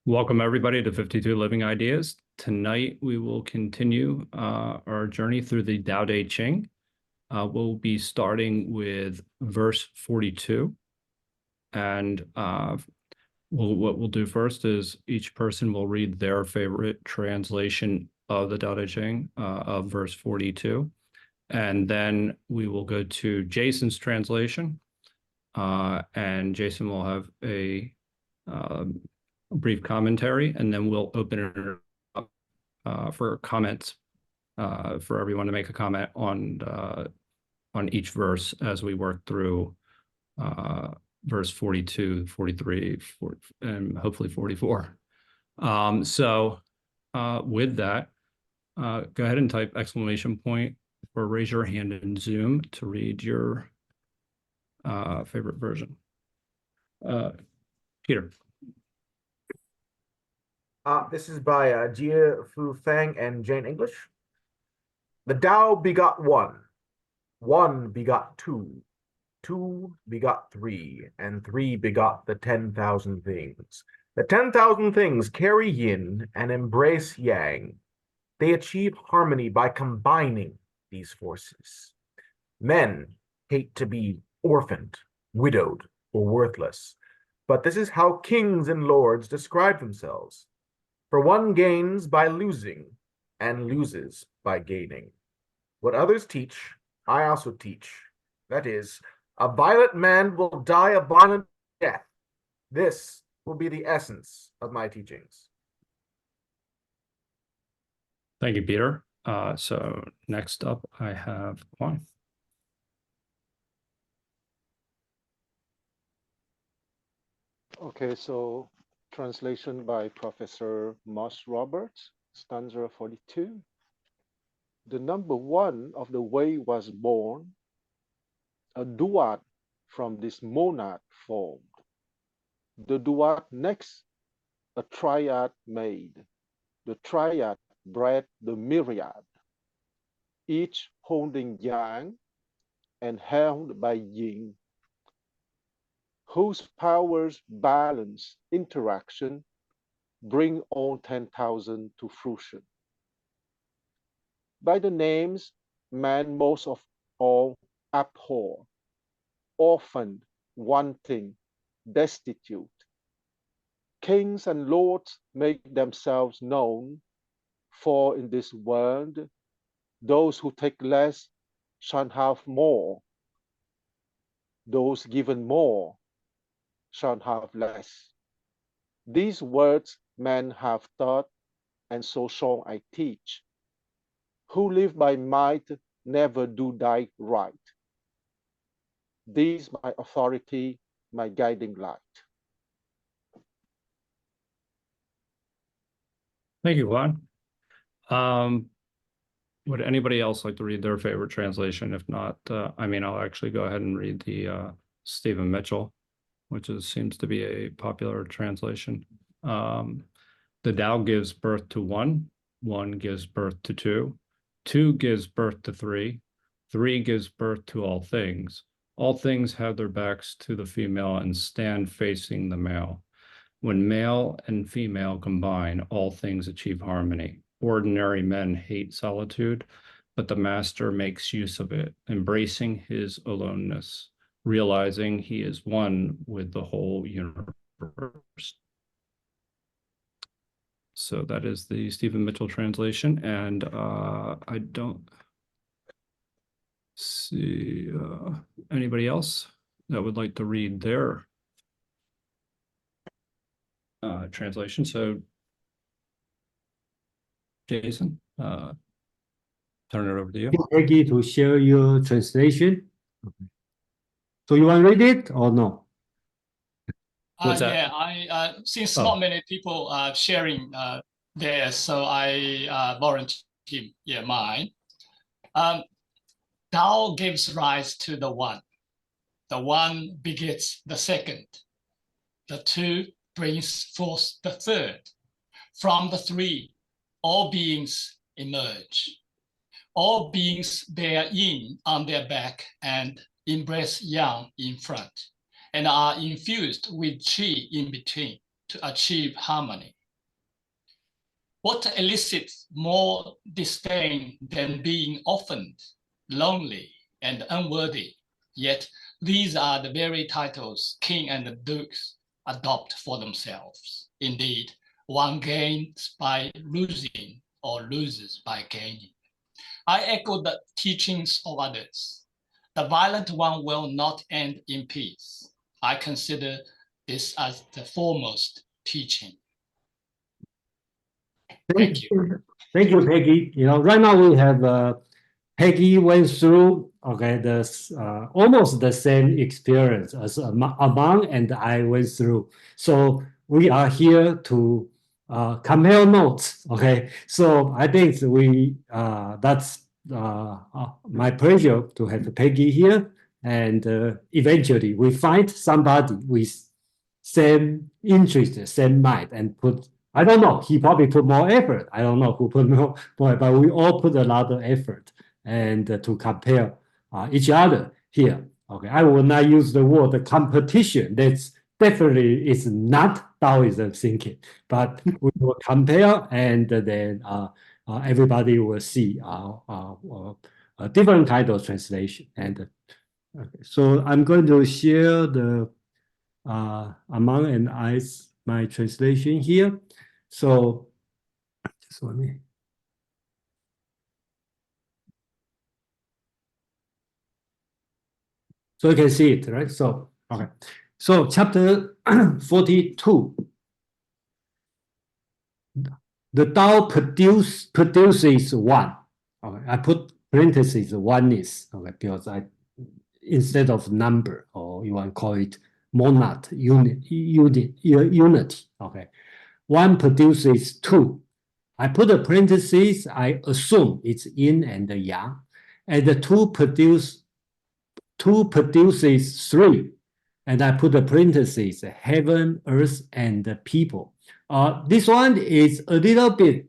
Welcome, everybody, to 52 Living Ideas. Tonight, we will continue our journey through the Tao Te Ching. We'll be starting with verse 42. And what we'll do first is each person will read their favorite translation of the Tao Te Ching of verse 42. And then we will go to Jason's translation. And Jason will have a brief commentary, and then we'll open it up for comments for everyone to make a comment on each verse as we work through verse 42, 43, 40, and hopefully 44. So with that, go ahead and type exclamation point or raise your hand in Zoom to read your favorite version. Peter. This is by Jia Fu Fang and Jane English. The Tao begot one, one begot two, two begot three, and three begot the 10,000 things. The 10,000 things carry yin and embrace yang. They achieve harmony by combining these forces. Men hate to be orphaned, widowed, or worthless, but this is how kings and lords describe themselves. For one gains by losing and loses by gaining. What others teach, I also teach. That is, a violent man will die a violent death. This will be the essence of my teachings. Thank you, Peter. So next up, I have Juan. Okay, so translation by Professor Moss Roberts, stanza 42. The number one of the way was born, a duad from this monad formed. The duad next a triad made. The triad bred the myriad, each holding yang and held by yin, whose powers balance interaction bring all 10,000 to fruition. By the names man most of all abhor, orphaned, wanting, destitute. Kings and lords make themselves known, for in this world, those who take less shall have more. Those given more shall have less. These words men have taught, and so shall I teach. Who live by might never do thy right. These my authority, my guiding light. Thank you, Juan. Would anybody else like to read their favorite translation? If not, I'll actually go ahead and read the Stephen Mitchell, which seems to be a popular translation. The Tao gives birth to one, one gives birth to two, two gives birth to three, three gives birth to all things. All things have their backs to the female and stand facing the male. When male and female combine, all things achieve harmony. Ordinary men hate solitude, but the master makes use of it, embracing his aloneness, realizing he is one with the whole universe. So that is the Stephen Mitchell translation, and I don't see anybody else that would like to read their translation. So Jason, turn it over to you. Ready to share your translation? So you want to read it or no? What's that? Yeah, since not many people are sharing theirs, so I volunteer mine. Tao gives rise to the one. The one begets the second. The two brings forth the third. From the three, all beings emerge. All beings bear yin on their back and embrace yang in front, and are infused with qi in between to achieve harmony. What elicits more disdain than being orphaned, lonely, and unworthy? Yet these are the very titles king and dukes adopt for themselves. Indeed, one gains by losing or loses by gaining. I echo the teachings of others. The violent one will not end in peace. I consider this as the foremost teaching. Thank you. Thank you, Peggy. You know, right now we have Peggy went through almost the same experience as Amang and I went through. So we are here to compare notes. Okay, so I think that's my pleasure to have Peggy here, and eventually we find somebody with same interest, same mind, and put. I don't know. He probably put more effort. I don't know who put more, but we all put a lot of effort and to compare each other here. Okay, I will not use the word competition. That's definitely is not Taoism thinking, but we will compare, and then everybody will see a different kind of translation. And okay, so I'm going to share the Among and I's my translation here. So just let me. So you can see it, right? So, okay. So chapter 42. The Tao produces one. Okay, I put parentheses oneness, okay, because instead of number, or you want to call it monad, unity. Okay. One produces two. I put a parentheses, I assume it's yin and the yang. And the two produces three. And I put a parentheses, heaven, earth, and the people. This one is a little bit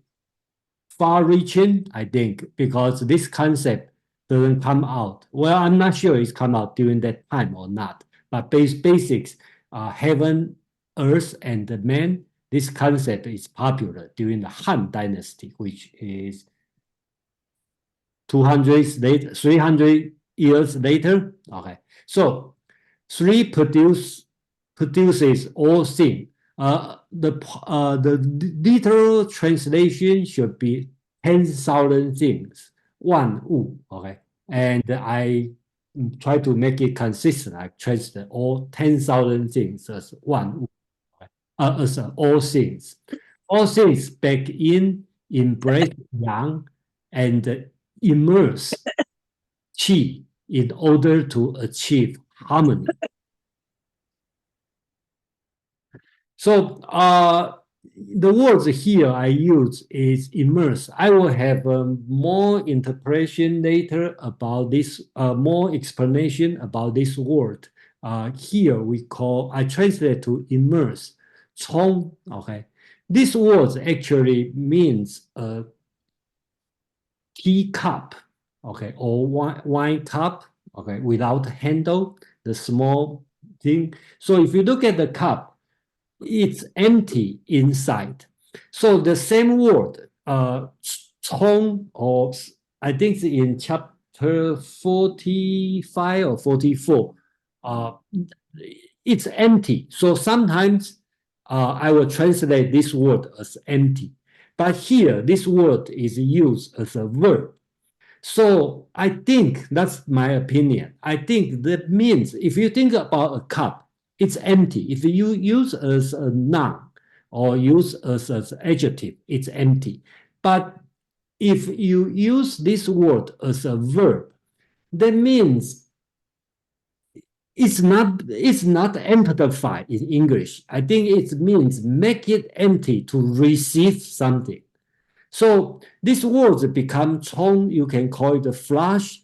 far-reaching, I think, because this concept doesn't come out. Well, I'm not sure it's come out during that time or not. But basics, heaven, earth, and the man, this concept is popular during the Han Dynasty, which is 300 years later. Okay, so three produces all things. The literal translation should be 10,000 things, 万物. Okay, and I try to make it consistent. I translate all 10,000 things as 万物, as all things. All things back in, embrace yang, and immerse qi in order to achieve harmony. So the words here I use is immerse. I will have more interpretation later about this, more explanation about this word. Here I translate to immerse. 冲, okay. This word actually means a teacup, okay, or wine cup, okay, without handle, the small thing. So if you look at the cup, it's empty inside. So the same word, 冲, or I think in chapter 45 or 44, it's empty. So sometimes I will translate this word as empty. But here, this word is used as a verb. So I think, that's my opinion. I think that means if you think about a cup, it's empty. If you use as a noun or use as an adjective, it's empty. But if you use this word as a verb, that means it's not amplified in English. I think it means make it empty to receive something. So these words become 冲, you can call it a flush,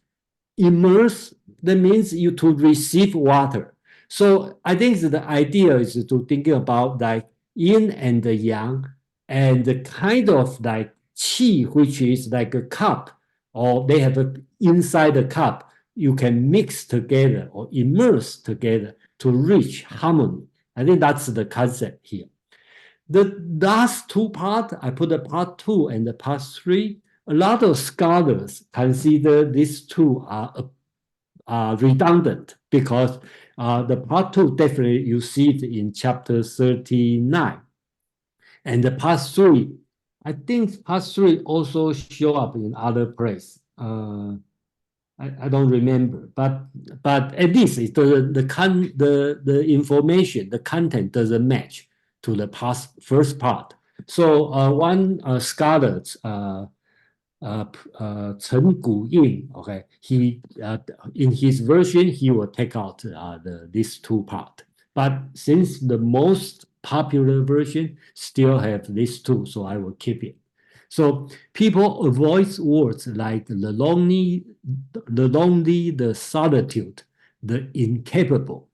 immerse, that means you to receive water. So I think the idea is to think about like yin and the yang, and the kind of like qi, which is like a cup, or they have inside the cup, you can mix together or immerse together to reach harmony. I think that's the concept here. The last two part, I put the part 2 and the part 3. A lot of scholars consider these two are redundant because the part 2 definitely you see it in chapter 39. And the part 3, I think part 3 also show up in other place. I don't remember, but at least it the information, the content doesn't match to the first part. So one scholar, Chen Guying, okay, he in his version he will take out these two part, but since the most popular version still have these two, so I will keep it. So people avoid words like the lonely, the solitude, the incapable.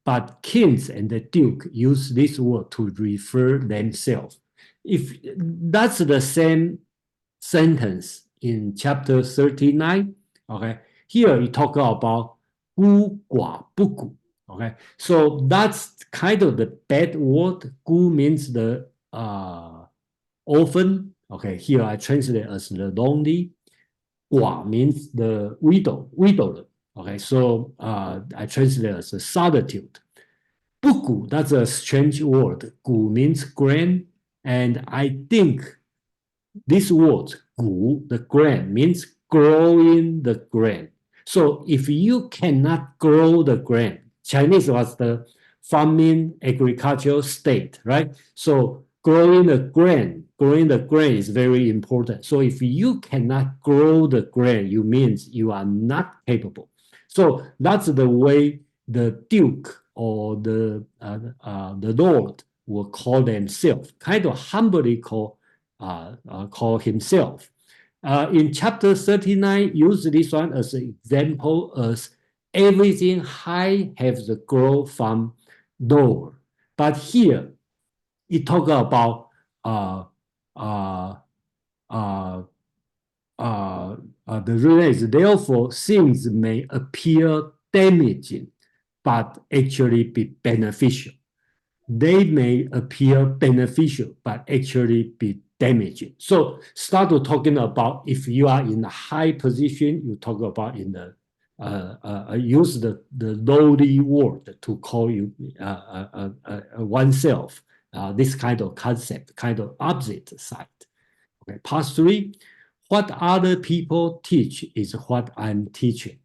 But kings and the duke use this word to refer themselves. If that's the same sentence in chapter 39, okay, here we talk about 孤寡不古, okay, so that's kind of the bad word. 孤 means the orphan. Okay, here I translate as the lonely. 寡 means the widower. Okay, so I translate as the solitude. 不古, that's a strange word. 古 means grand, and I think this word 古, the grain, means growing the grain. So if you cannot grow the grain, Chinese was the farming agricultural state, right? So growing the grain is very important. So if you cannot grow the grain, you means you are not capable. So that's the way the duke or the lord will call themselves, kind of humbly call himself. In chapter 39, use this one as an example as everything high has the growth from lower. But here, it talk about the relation. Therefore, things may appear damaging, but actually be beneficial. They may appear beneficial, but actually be damaging. So start to talking about if you are in a high position, you talk about in the use the lowly word to call you oneself. This kind of concept, kind of opposite side. Okay, part 3. What other people teach is what I'm teaching.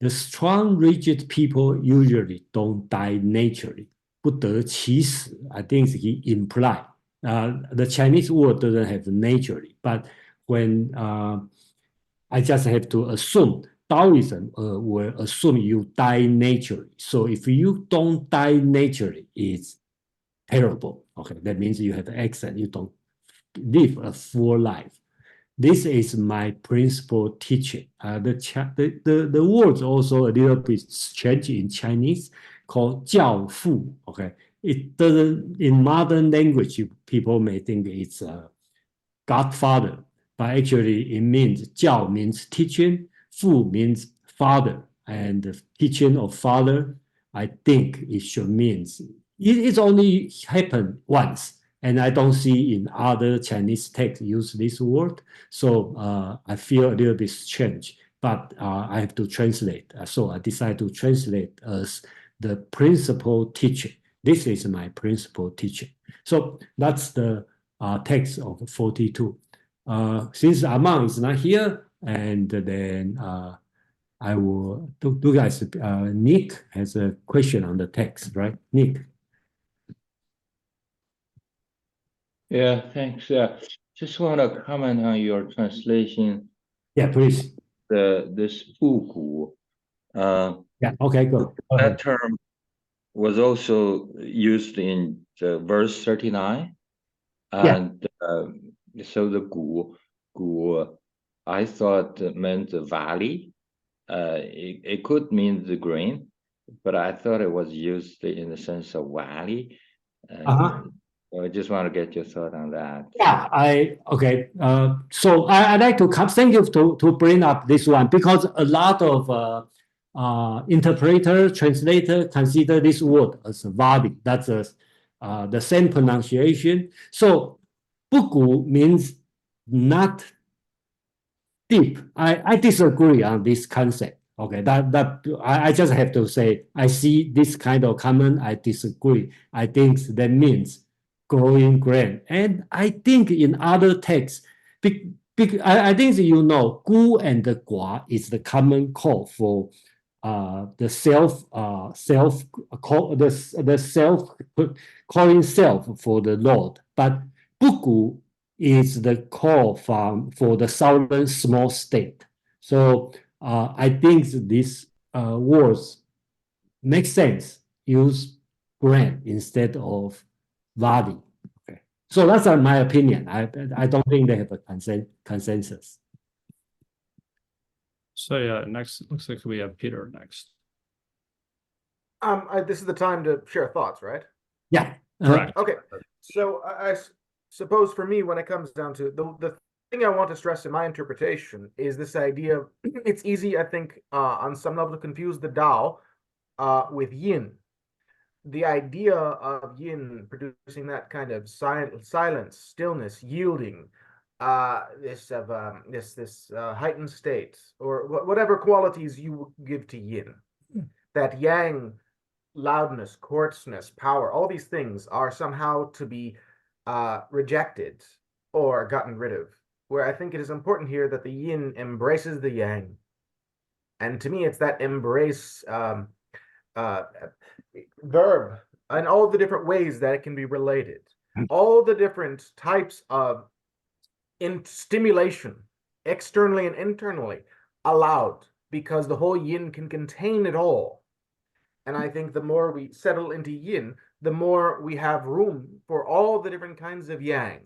The strong, rigid people usually don't die naturally. 不得其死, I think he implied. The Chinese word doesn't have naturally, but when I just have to assume, Taoism will assume you die naturally. So if you don't die naturally, it's terrible. Okay, that means you have accident, you don't live a full life. This is my principal teaching. The words also a little bit changed in Chinese, called 教父. Okay, it doesn't in modern language people may think it's a godfather, but actually it means 教 means teaching, 父 means father, and the teaching of father, I think it should means it's only happened once. And I don't see in other Chinese texts use this word. So I feel a little bit strange, but I have to translate. So I decided to translate as the principal teaching. This is my principal teaching. So that's the text of 42. Since Amang is not here, and then I will, do guys, Nick has a question on the text, right? Nick. Yeah, thanks. Just want to comment on your translation. Yeah, please. This 复古, yeah, okay, go that ahead. term was also used in the verse 39. And so the 古, I thought it meant the valley. It could mean the grain, but I thought it was used in the sense of valley. I just want to get your thought on that. Yeah, okay. So I'd like to thank you to bring up this one, because a lot of interpreter, translator consider this word as valley. That's a the same pronunciation. So 不古 means not deep. I disagree on this concept. Okay, that I just have to say I see this kind of comment. I disagree. I think that means growing grand, and I think in other texts, I think you know, gu and the gua is the common call for the self call the self calling self for the Lord, but bugu is the call for the southern small state. So I think this words make sense. Use grand instead of valley. Okay, so that's my opinion. I don't think they have a consensus. So yeah, next looks like we have Peter next. This is the time to share thoughts, right? Yeah. Correct. Okay. So I suppose for me, when it comes down to the thing I want to stress in my interpretation is this idea of it's easy, I think, on some level to confuse the Tao with yin. The idea of yin producing that kind of silence, stillness, yielding, this heightened state, or whatever qualities you give to yin. That yang, loudness, coarseness, power, all these things are somehow to be rejected or gotten rid of. Where I think it is important here that the yin embraces the yang. And to me, it's that embrace verb and all the different ways that it can be related. All the different types of stimulation, externally and internally, allowed, because the whole yin can contain it all. And I think the more we settle into yin, the more we have room for all the different kinds of yang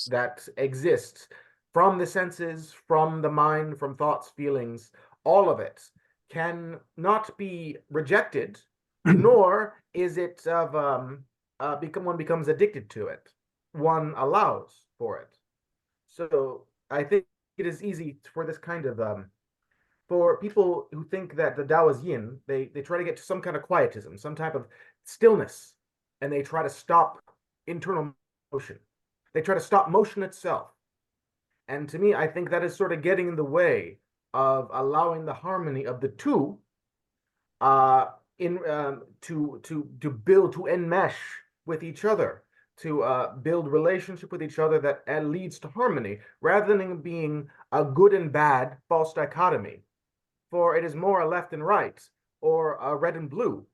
that exist from the senses, from the mind, from thoughts, feelings. All of it can not be rejected, nor is it of one becomes addicted to it. One allows for it. So I think it is easy for this kind of for people who think that the Tao is yin, they try to get to some kind of quietism, some type of stillness, and they try to stop internal motion. They try to stop motion itself. And to me, I think that is sort of getting in the way of allowing the harmony of the two to build, to enmesh with each other, to build relationship with each other that leads to harmony, rather than being a good and bad false dichotomy. For it is more a left and right, or a red and blue,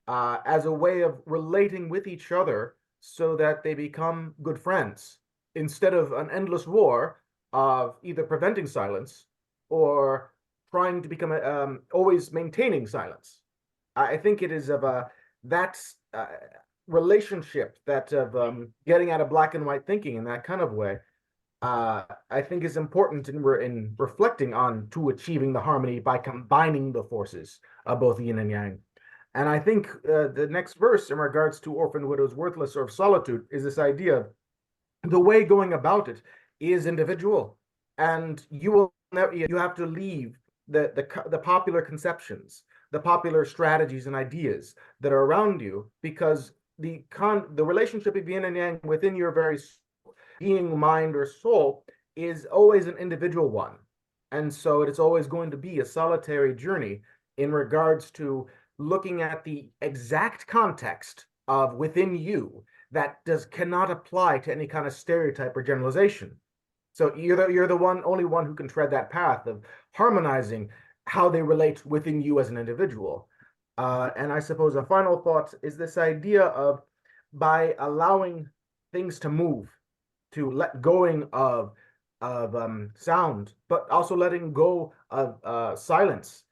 as a way of relating with each other so that they become good friends, instead of an endless war of either preventing silence or trying to become always maintaining silence. I think it is of that relationship, that of getting out of black and white thinking in that kind of way. I think is important in reflecting on to achieving the harmony by combining the forces of both yin and yang. And I think the next verse in regards to orphan, widows, worthless, or of solitude is this idea of the way going about it is individual, and you have to leave the popular conceptions, the popular strategies and ideas that are around you, because the relationship of yin and yang within your very being, mind, or soul is always an individual one. And so it's always going to be a solitary journey in regards to looking at the exact context of within you that cannot apply to any kind of stereotype or generalization. So you're the only one who can tread that path of harmonizing how they relate within you as an individual. And I suppose a final thought is this idea of, by allowing things to move, to let going of sound, but also letting go of silence.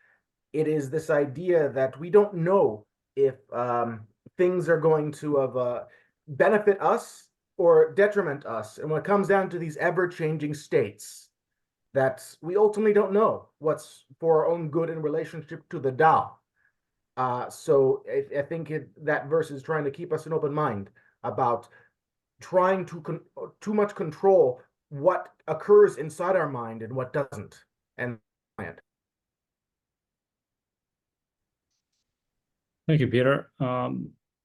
It is this idea that we don't know if things are going to benefit us or detriment us. And when it comes down to these ever-changing states, that we ultimately don't know what's for our own good in relationship to the Tao. So I think that verse is trying to keep us an open mind about trying to too much control what occurs inside our mind and what doesn't. And Thank you, Peter.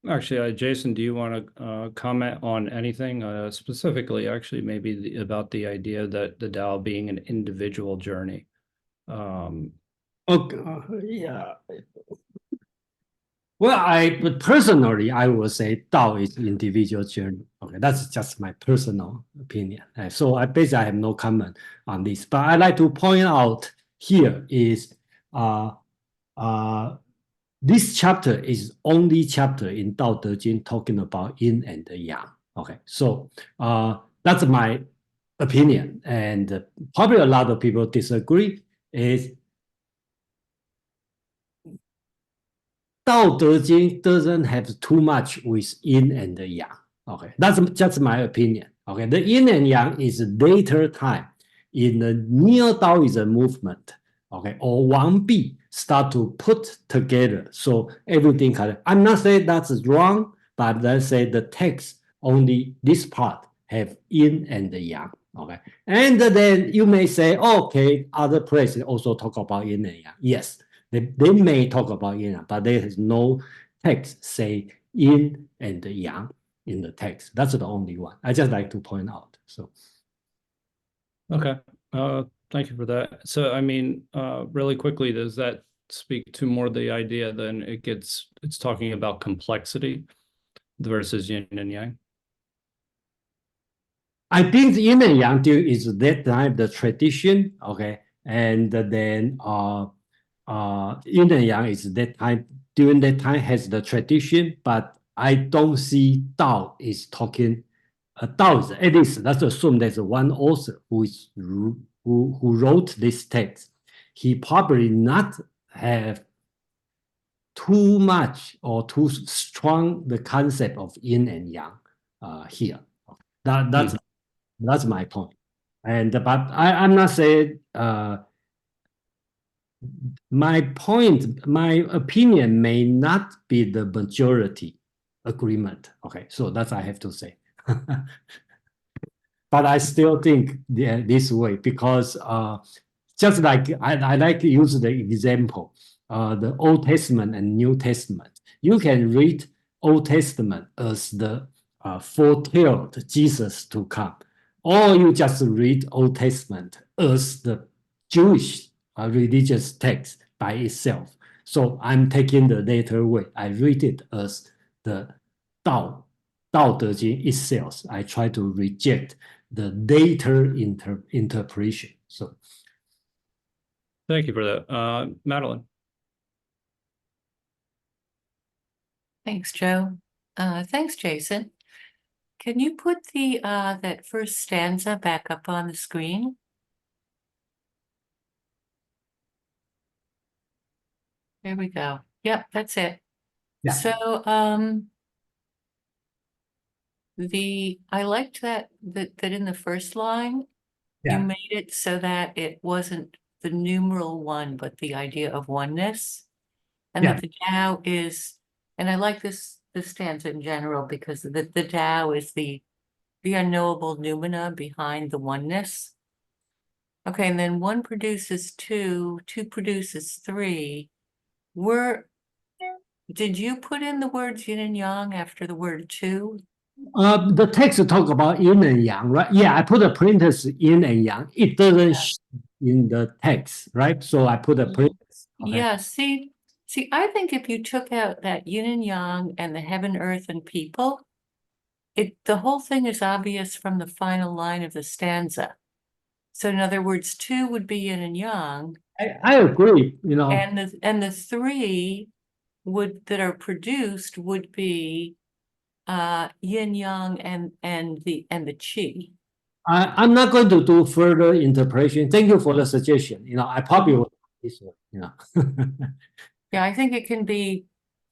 Actually, Jason, do you want to comment on anything specifically, actually, maybe about the idea that the Tao being an individual journey? Okay, yeah. Well, but personally, I would say Tao is individual journey. Okay, that's just my personal opinion. So I basically have no comment on this. But I like to point out here is uh, uh, this chapter is only chapter in Tao Te Ching talking about yin and yang. Okay, so that's my opinion, and probably a lot of people disagree. Is Tao Te Ching doesn't have too much with yin and yang. Okay, that's just my opinion. Okay, the yin and yang is later time in the Neo Taoism movement. Okay, or Wang Bi start to put together. So everything kind of, I'm not saying that's wrong, but let's say the text only this part have yin and yang. Okay, and then you may say, okay, other places also talk about yin and yang. Yes, they may talk about yin, but there is no text say yin and yang in the text. That's the only one. I just like to point out. So Okay. Thank you for that. So, I mean, really quickly, does that speak to more the idea then it's talking about complexity versus yin and yang? I think the yin and yang is that time the tradition, okay, and then yin and yang is that time during that time has the tradition, but I don't see Tao is talking. Tao is at least let's assume there's one author who wrote this text. He probably not have too much or too strong the concept of yin and yang here. That's my point. And but I'm not saying my point, my opinion may not be the majority agreement. Okay, so that's I have to say. But I still think this way because just like I like to use the example, the Old Testament and New Testament. You can read Old Testament as the foretold Jesus to come, or you just read Old Testament as the Jewish religious text by itself. So I'm taking the later way. I read it as the Tao, Tao Te Ching itself. I try to reject the later interpretation. So Thank you for that. Madeline. Thanks, Joe. Thanks, Jason. Can you put the that first stanza back up on the screen? There we go. Yep, that's it. Yeah. So I liked that in the first line, Yeah. you made it so that it wasn't the numeral one, but the idea of oneness. And Yeah. that the Tao is, and I like this stanza in general because the Tao is the unknowable noumena behind the oneness. Okay, and then one produces two produces three. Did you put in the words yin and yang after the word two? The text talk about yin and yang, right? Yeah, I put a parenthesis yin and yang. It doesn't in the text, right? So I put a parenthesis. Okay. Yeah, see, I think if you took out that yin and yang and the heaven, earth, and people, the whole thing is obvious from the final line of the stanza. So in other words, two would be yin and yang, I agree, you know. and the three that are produced would be yin yang and the qi. I'm not going to do further interpretation. Thank you for the suggestion. You know, I probably will this one, you know. Yeah, I think it can be,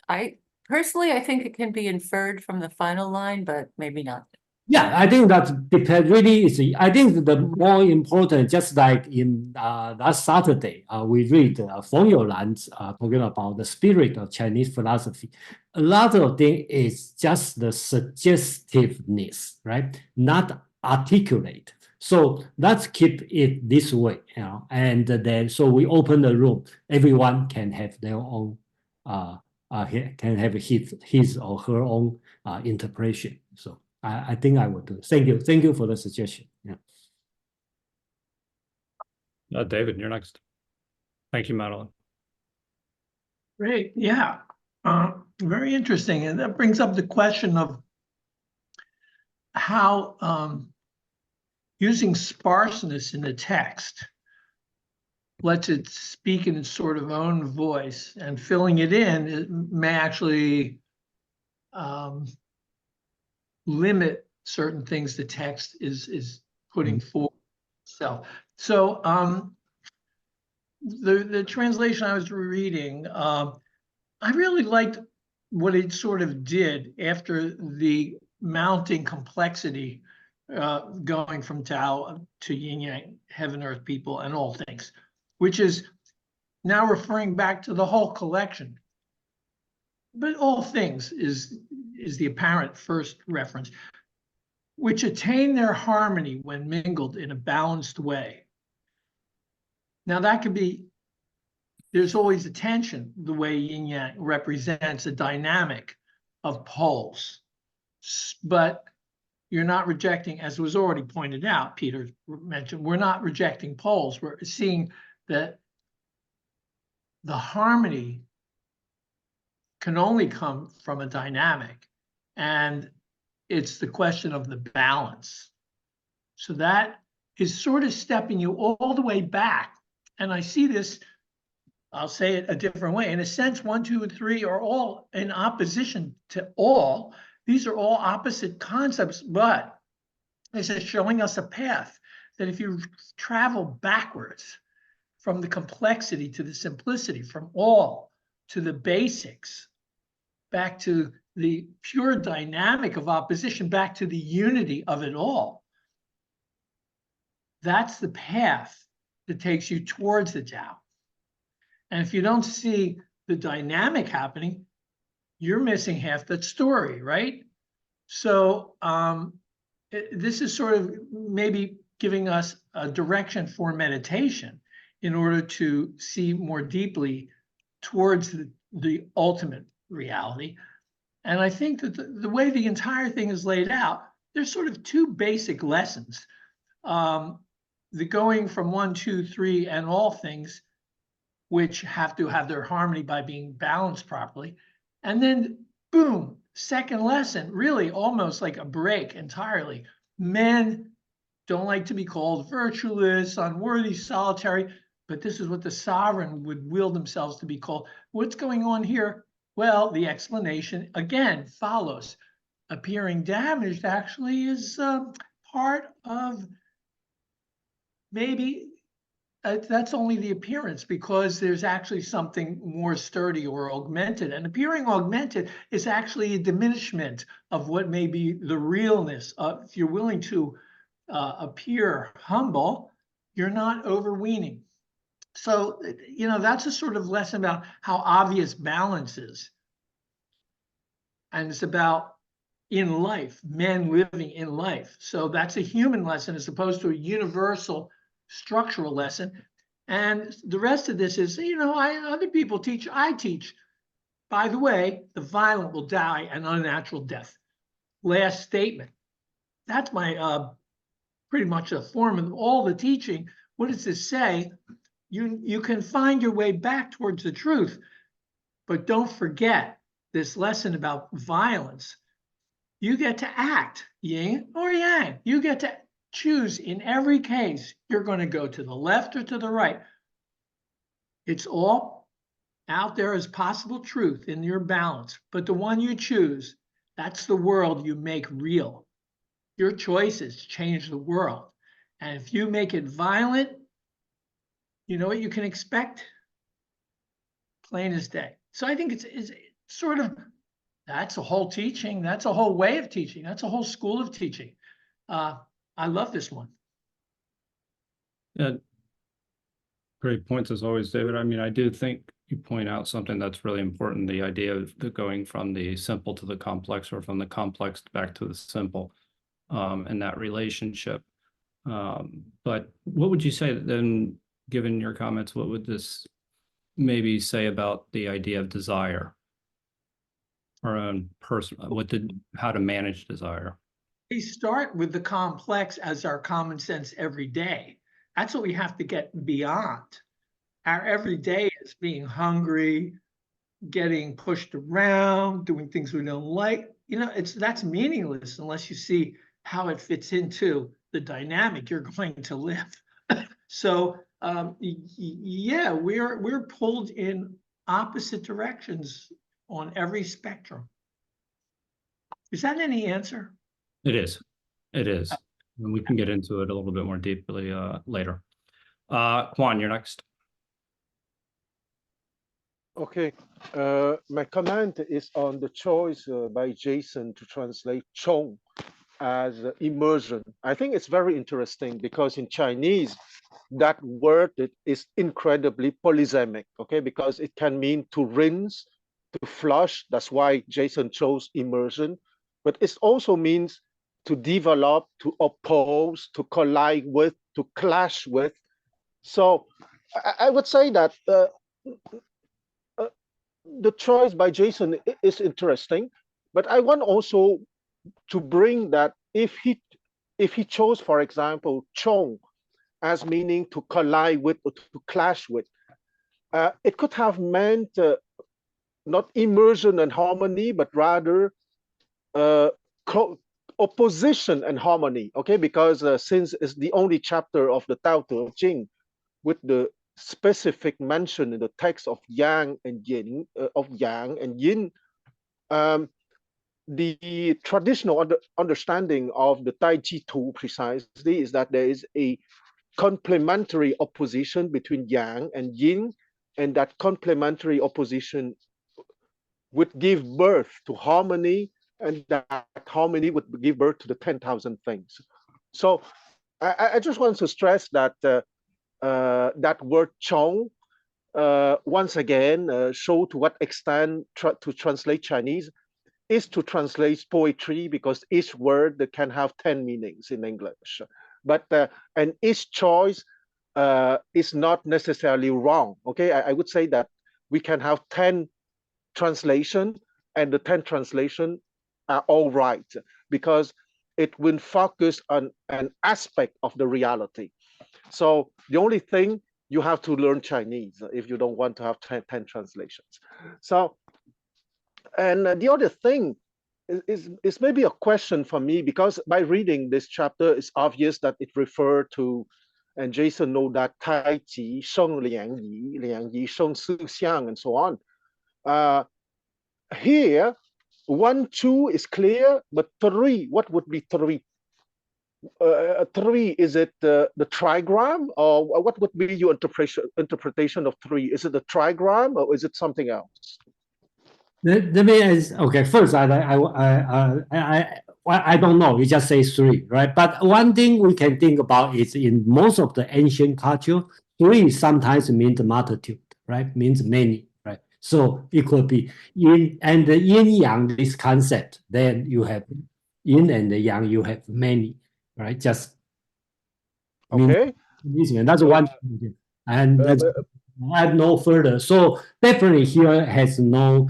I think it can be inferred from the final line, but maybe not. Yeah, I think that depends really is I think the more important, just like in last Saturday, we read Feng Youlan's talking about the spirit of Chinese philosophy. A lot of things is just the suggestiveness, right? Not articulate. So let's keep it this way, you know, and then so we open the room. Everyone can have their own can have his or her own interpretation. So I think I would do. Thank you for the suggestion. Yeah. David, you're next. Thank you, Madeline. Great, yeah. Very interesting. And that brings up the question of how using sparseness in the text lets it speak in its sort of own voice, and filling it in, it may actually limit certain things the text is putting forward itself. So the translation I was reading, I really liked what it sort of did after the mounting complexity going from Tao to Yin Yang, heaven, earth, people, and all things, which is now referring back to the whole collection. But all things is the apparent first reference, which attain their harmony when mingled in a balanced way. Now that could be, there's always a tension, the way Yin Yang represents a dynamic of poles. But you're not rejecting, as was already pointed out, Peter mentioned, we're not rejecting poles. We're seeing that the harmony can only come from a dynamic, and it's the question of the balance. So that is sort of stepping you all the way back. And I see this, I'll say it a different way. In a sense, 1, 2, and 3 are all in opposition to all. These are all opposite concepts, but this is showing us a path that if you travel backwards from the complexity to the simplicity, from all to the basics, back to the pure dynamic of opposition, back to the unity of it all, that's the path that takes you towards the Tao. And if you don't see the dynamic happening, you're missing half that story, right? So this is sort of maybe giving us a direction for meditation in order to see more deeply towards the ultimate reality. And I think that the way the entire thing is laid out, there's sort of two basic lessons. The going from 1, 2, 3, and all things, which have to have their harmony by being balanced properly. And then, boom, second lesson, really almost like a break entirely. Men don't like to be called virtueless, unworthy, solitary, but this is what the sovereign would will themselves to be called. What's going on here? Well, the explanation, again, follows. Appearing damaged actually is part of maybe that's only the appearance, because there's actually something more sturdy or augmented. And appearing augmented is actually a diminishment of what may be the realness. If you're willing to appear humble, you're not overweening. So, you know, that's a sort of lesson about how obvious balance is. And it's about in life, men living in life. So that's a human lesson as opposed to a universal structural lesson. And the rest of this is, you know, other people teach, I teach. By the way, the violent will die an unnatural death. Last statement. That's my pretty much a form of all the teaching. What does this say? You can find your way back towards the truth, but don't forget this lesson about violence. You get to act, yin or yang. You get to choose in every case. You're going to go to the left or to the right. It's all out there as possible truth in your balance. But the one you choose, that's the world you make real. Your choices change the world. And if you make it violent, you know what you can expect? Plain as day. So I think it's sort of, that's a whole teaching. That's a whole way of teaching. That's a whole school of teaching. I love this one. Yeah, great points as always, David. I mean, I do think you point out something that's really important, the idea of the going from the simple to the complex, or from the complex back to the simple, and that relationship. But what would you say then, given your comments, what would this maybe say about the idea of desire? our own person, how to manage desire. We start with the complex as our common sense every day. That's what we have to get beyond. Our everyday is being hungry, getting pushed around, doing things we don't like. That's meaningless unless you see how it fits into the dynamic you're going to live. So yeah, we're pulled in opposite directions on every spectrum. Is that any answer? It is. It is. And we can get into it a little bit more deeply later. Quan, you're next. Okay, my comment is on the choice by Jason to translate Chong as immersion. I think it's very interesting because in Chinese, that word is incredibly polysemic, okay, because it can mean to rinse, to flush. That's why Jason chose immersion, but it also means to develop, to oppose, to collide with, to clash with. So I would say that the choice by Jason is interesting, but I want also to bring that if he chose, for example, Chong as meaning to collide with or to clash with, it could have meant not immersion and harmony, but rather opposition and harmony. Okay, because since it's the only chapter of the Tao Te Ching with the specific mention in the text of yang and yin, the traditional understanding of the Tai Chi Tu precisely is that there is a complementary opposition between yang and yin, and that complementary opposition would give birth to harmony, and that harmony would give birth to the 10,000 things. So I just want to stress that that word Chong once again show to what extent to translate Chinese is to translate poetry, because each word can have 10 meanings in English. But and each choice is not necessarily wrong. Okay, I would say that we can have 10 translation, and the 10 translation are all right, because it will focus on an aspect of the reality. So the only thing, you have to learn Chinese if you don't want to have 10 translations. So, and the other thing is maybe a question for me, because by reading this chapter, it's obvious that it referred to, and Jason know that Tai Chi, Sheng Liang Yi, Liang Yi, Sheng Si Xiang, and so on. Here, 1, 2 is clear, but 3, what would be 3? 3, is it the trigram, or what would be your interpretation of 3? Is it the trigram, or is it something else? Let me okay. First, I don't know. You just say 3, right? But one thing we can think about is in most of the ancient culture, 3 sometimes means multitude, right? Means many, right? So it could be yin and the yin yang, this concept. Then you have yin and the yang. You have many, right? Just okay. That's one thing. And that's add no further. So definitely here has no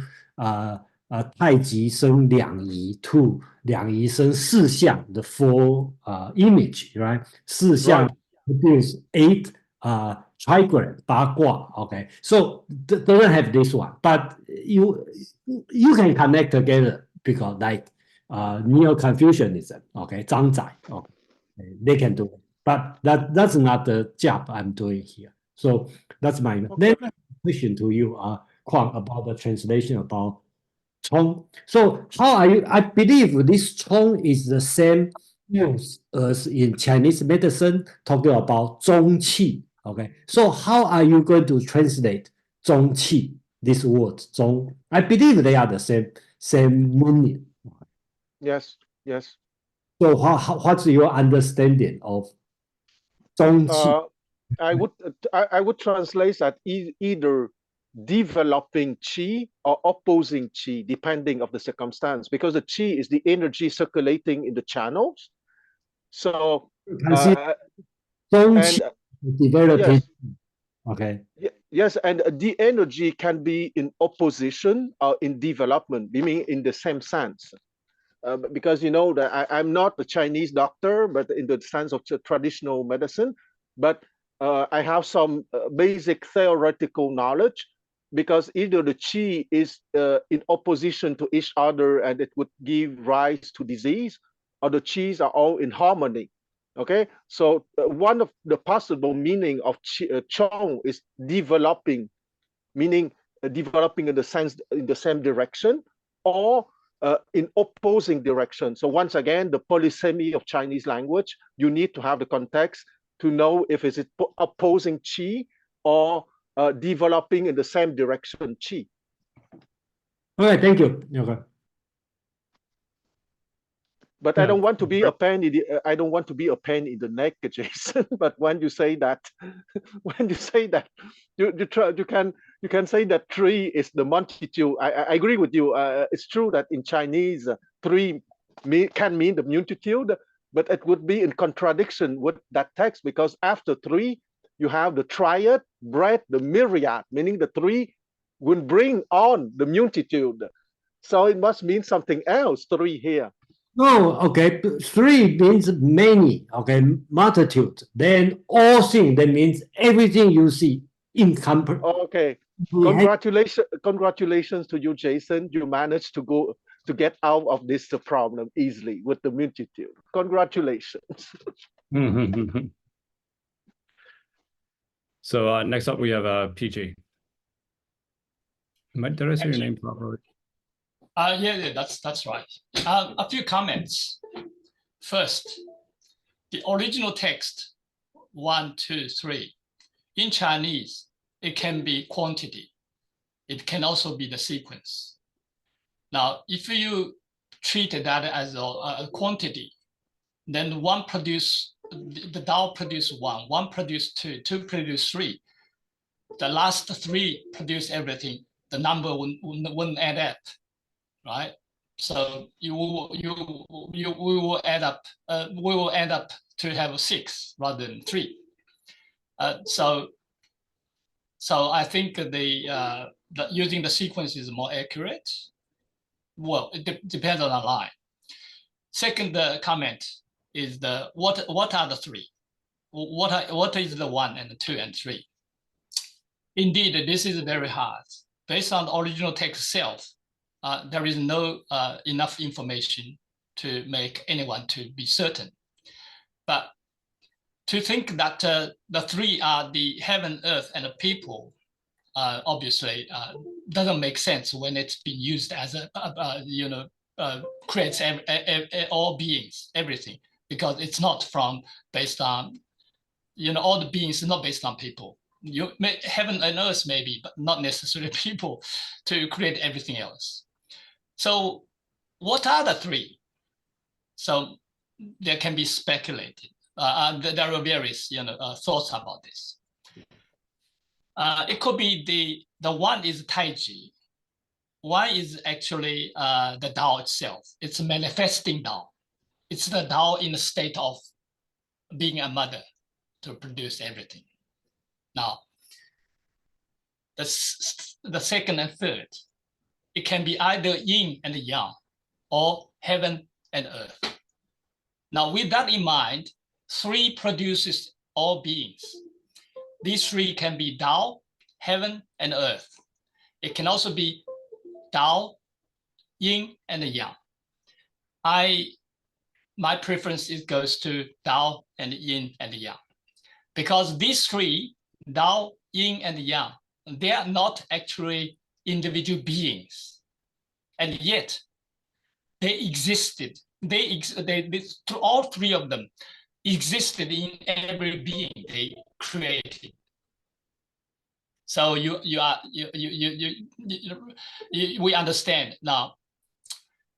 太极生两仪 two 两仪生四象 the four image, right? 四象 produce 8 trigram 八卦. Okay, so doesn't have this one, but you can connect together because like Neo-Confucianism, okay, 张载, okay, they can do it, but that's not the job I'm doing here. So that's my question to you, Kwang, about the translation about Chong. So how are you? I believe this Chong is the same use as in Chinese medicine, talking about 中气. Okay, so how are you going to translate 中气? This word 中, I believe they are the same meaning. Yes, yes. So what's your understanding of 中气? I would translate that either developing qi or opposing qi, depending of the circumstance, because the qi is the energy circulating in the channels. So developing. yes, Okay. Yes, and the energy can be in opposition or in development, meaning in the same sense. Because you know that I'm not a Chinese doctor, but in the sense of traditional medicine, but I have some basic theoretical knowledge, because either the qi is in opposition to each other and it would give rise to disease, or the qis are all in harmony. Okay, so one of the possible meaning of chong is developing, meaning developing in the sense in the same direction, or in opposing direction. So once again, the polysemy of Chinese language, you need to have the context to know if it's opposing qi or developing in the same direction qi. Okay, thank you. Okay. But I don't want to be a pain in the, I don't want to be a pain in the neck, Jason. But when you say that, when you say that, you can say that three is the multitude. I agree with you. It's true that in Chinese, three can mean the multitude, but it would be in contradiction with that text, because after three, you have the triad, bread, the myriad, meaning the three will bring on the multitude. So it must mean something else, three here. No, okay. Three means many, okay, multitude. Then all thing, that means everything you see in company. Okay. Congratulations to you, Jason. You managed to get out of this problem easily with the multitude. Congratulations. So next up we have PG. Did I say your name properly? Yeah, that's right. A few comments. First, the original text 1, 2, 3 in Chinese, it can be quantity. It can also be the sequence. Now, if you treat that as a quantity, then the Tao produce one, one produce two, two produce three. The last three produce everything. The number wouldn't add up, right? So we will end up to have 6 rather than 3. So I think the using the sequence is more accurate. Well, it depends on the line. Second comment is what are the 3? What is the 1 and the 2 and 3? Indeed, this is very hard. Based on the original text itself, there is no enough information to make anyone to be certain. But to think that the 3 are the heaven, earth, and the people, obviously doesn't make sense when it's been used as creates all beings, everything, because it's not based on, all the beings are not based on people. Heaven and earth maybe, but not necessarily people to create everything else. So what are the 3? So there can be speculated. There are various thoughts about this. It could be the 1 is Taiji. 1 is actually the Tao itself. It's a manifesting Tao. It's the Tao in the state of being a mother to produce everything. Now, the 2nd and 3rd, it can be either yin and yang, or heaven and earth. Now, with that in mind, 3 produces all beings. These 3 can be Tao, heaven, and earth. It can also be Tao, yin, and yang. My preference goes to Tao and yin and yang, because these 3, Tao, yin, and yang, they are not actually individual beings, and yet they existed. All 3 of them existed in every being they created. So we understand now.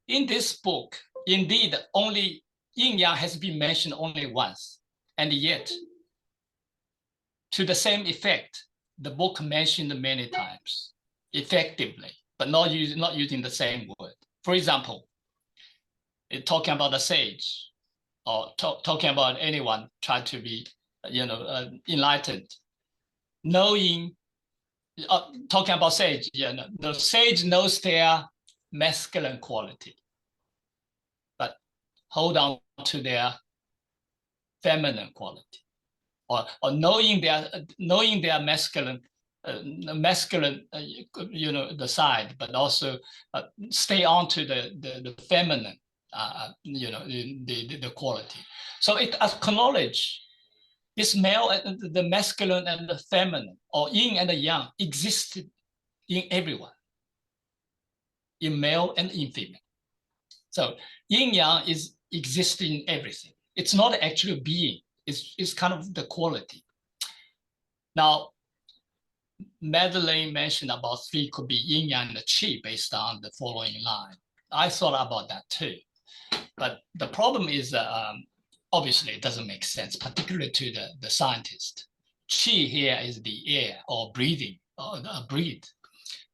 In this book, indeed, only yin yang has been mentioned only once, and yet, to the same effect, the book mentioned many times, effectively, but not using the same word. For example, talking about a sage, or talking about anyone trying to be, enlightened, knowing talking about sage, the sage knows their masculine quality, but hold on to their feminine quality, or knowing their masculine, the side, but also stay on to the feminine, the quality. So it acknowledge this male, the masculine and the feminine, or yin and the yang, existed in everyone, in male and in female. So yin yang is existing in everything. It's not actually being, it's kind of the quality. Now, Madeline mentioned about 3 could be yin yang and the qi based on the following line. I thought about that too. But the problem is, obviously, it doesn't make sense, particularly to the scientist. Qi here is the air or breathing, or breathe.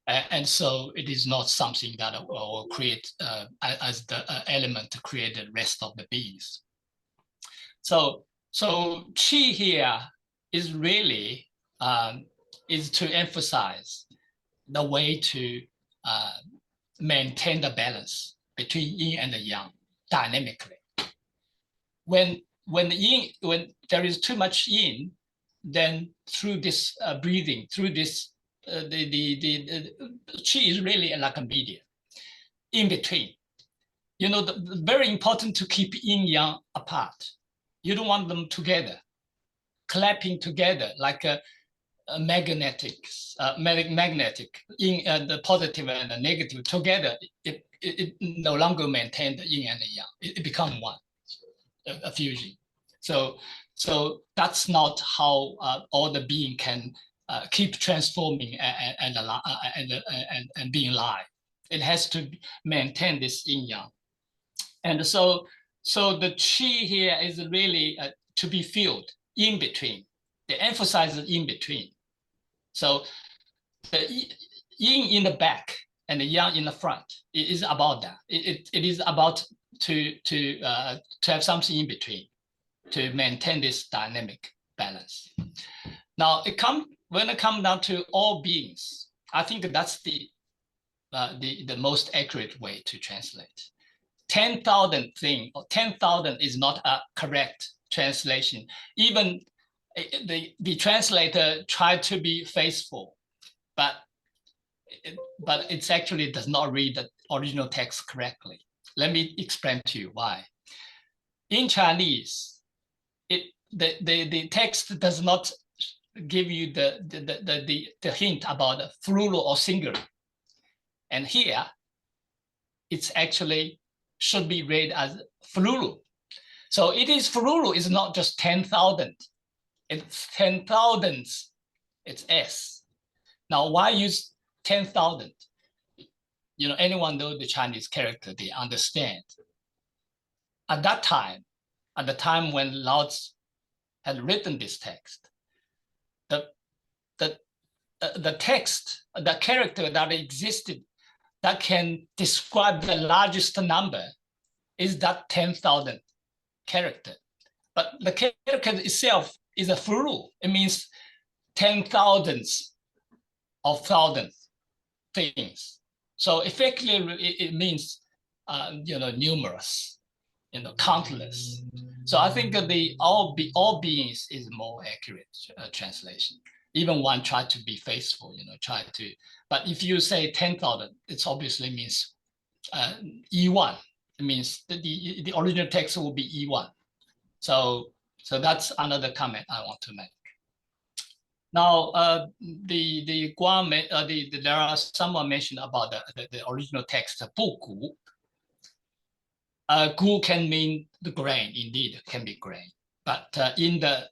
And so it is not something that will create as the element to create the rest of the beings. So qi here is really is to emphasize the way to maintain the balance between yin and the yang dynamically. When there is too much yin, then through this breathing, through this the qi is really like a medium in between. Very important to keep yin yang apart. You don't want them together, clapping together like a magnetic in the positive and the negative together. It no longer maintain the yin and the yang. It become one, a fusion. So that's not how all the being can keep transforming and being alive. It has to maintain this yin yang. And so the qi here is really to be filled in between. They emphasize the in between. So the yin in the back and the yang in the front, it is about that. It is about to have something in between to maintain this dynamic balance. Now when it comes down to all beings, I think that's the most accurate way to translate. 10,000 thing, or 10,000 is not a correct translation. Even the translator tried to be faithful, but it actually does not read the original text correctly. Let me explain to you why. In Chinese, the text does not give you the hint about plural or singular. And here, it's actually should be read as plural. So it is plural, is not just 10,000. It's 10,000s, it's S. Now, why use 10,000? Anyone know the Chinese character, they understand. At that time, at the time when Lao Tzu had written this text, the text, the character that existed that can describe the largest number is that 10,000 character. But the character itself is a plural. It means 10,000s of thousands things. So effectively, it means numerous, countless. So I think that the all beings is more accurate translation. Even one tried to be faithful, but if you say 10,000, it obviously means E1. It means the original text will be E1. So that's another comment I want to make. Now, the Guan, there are someone mentioned about the original text, 不谷. Gu can mean the grain, indeed, can be grain. But in the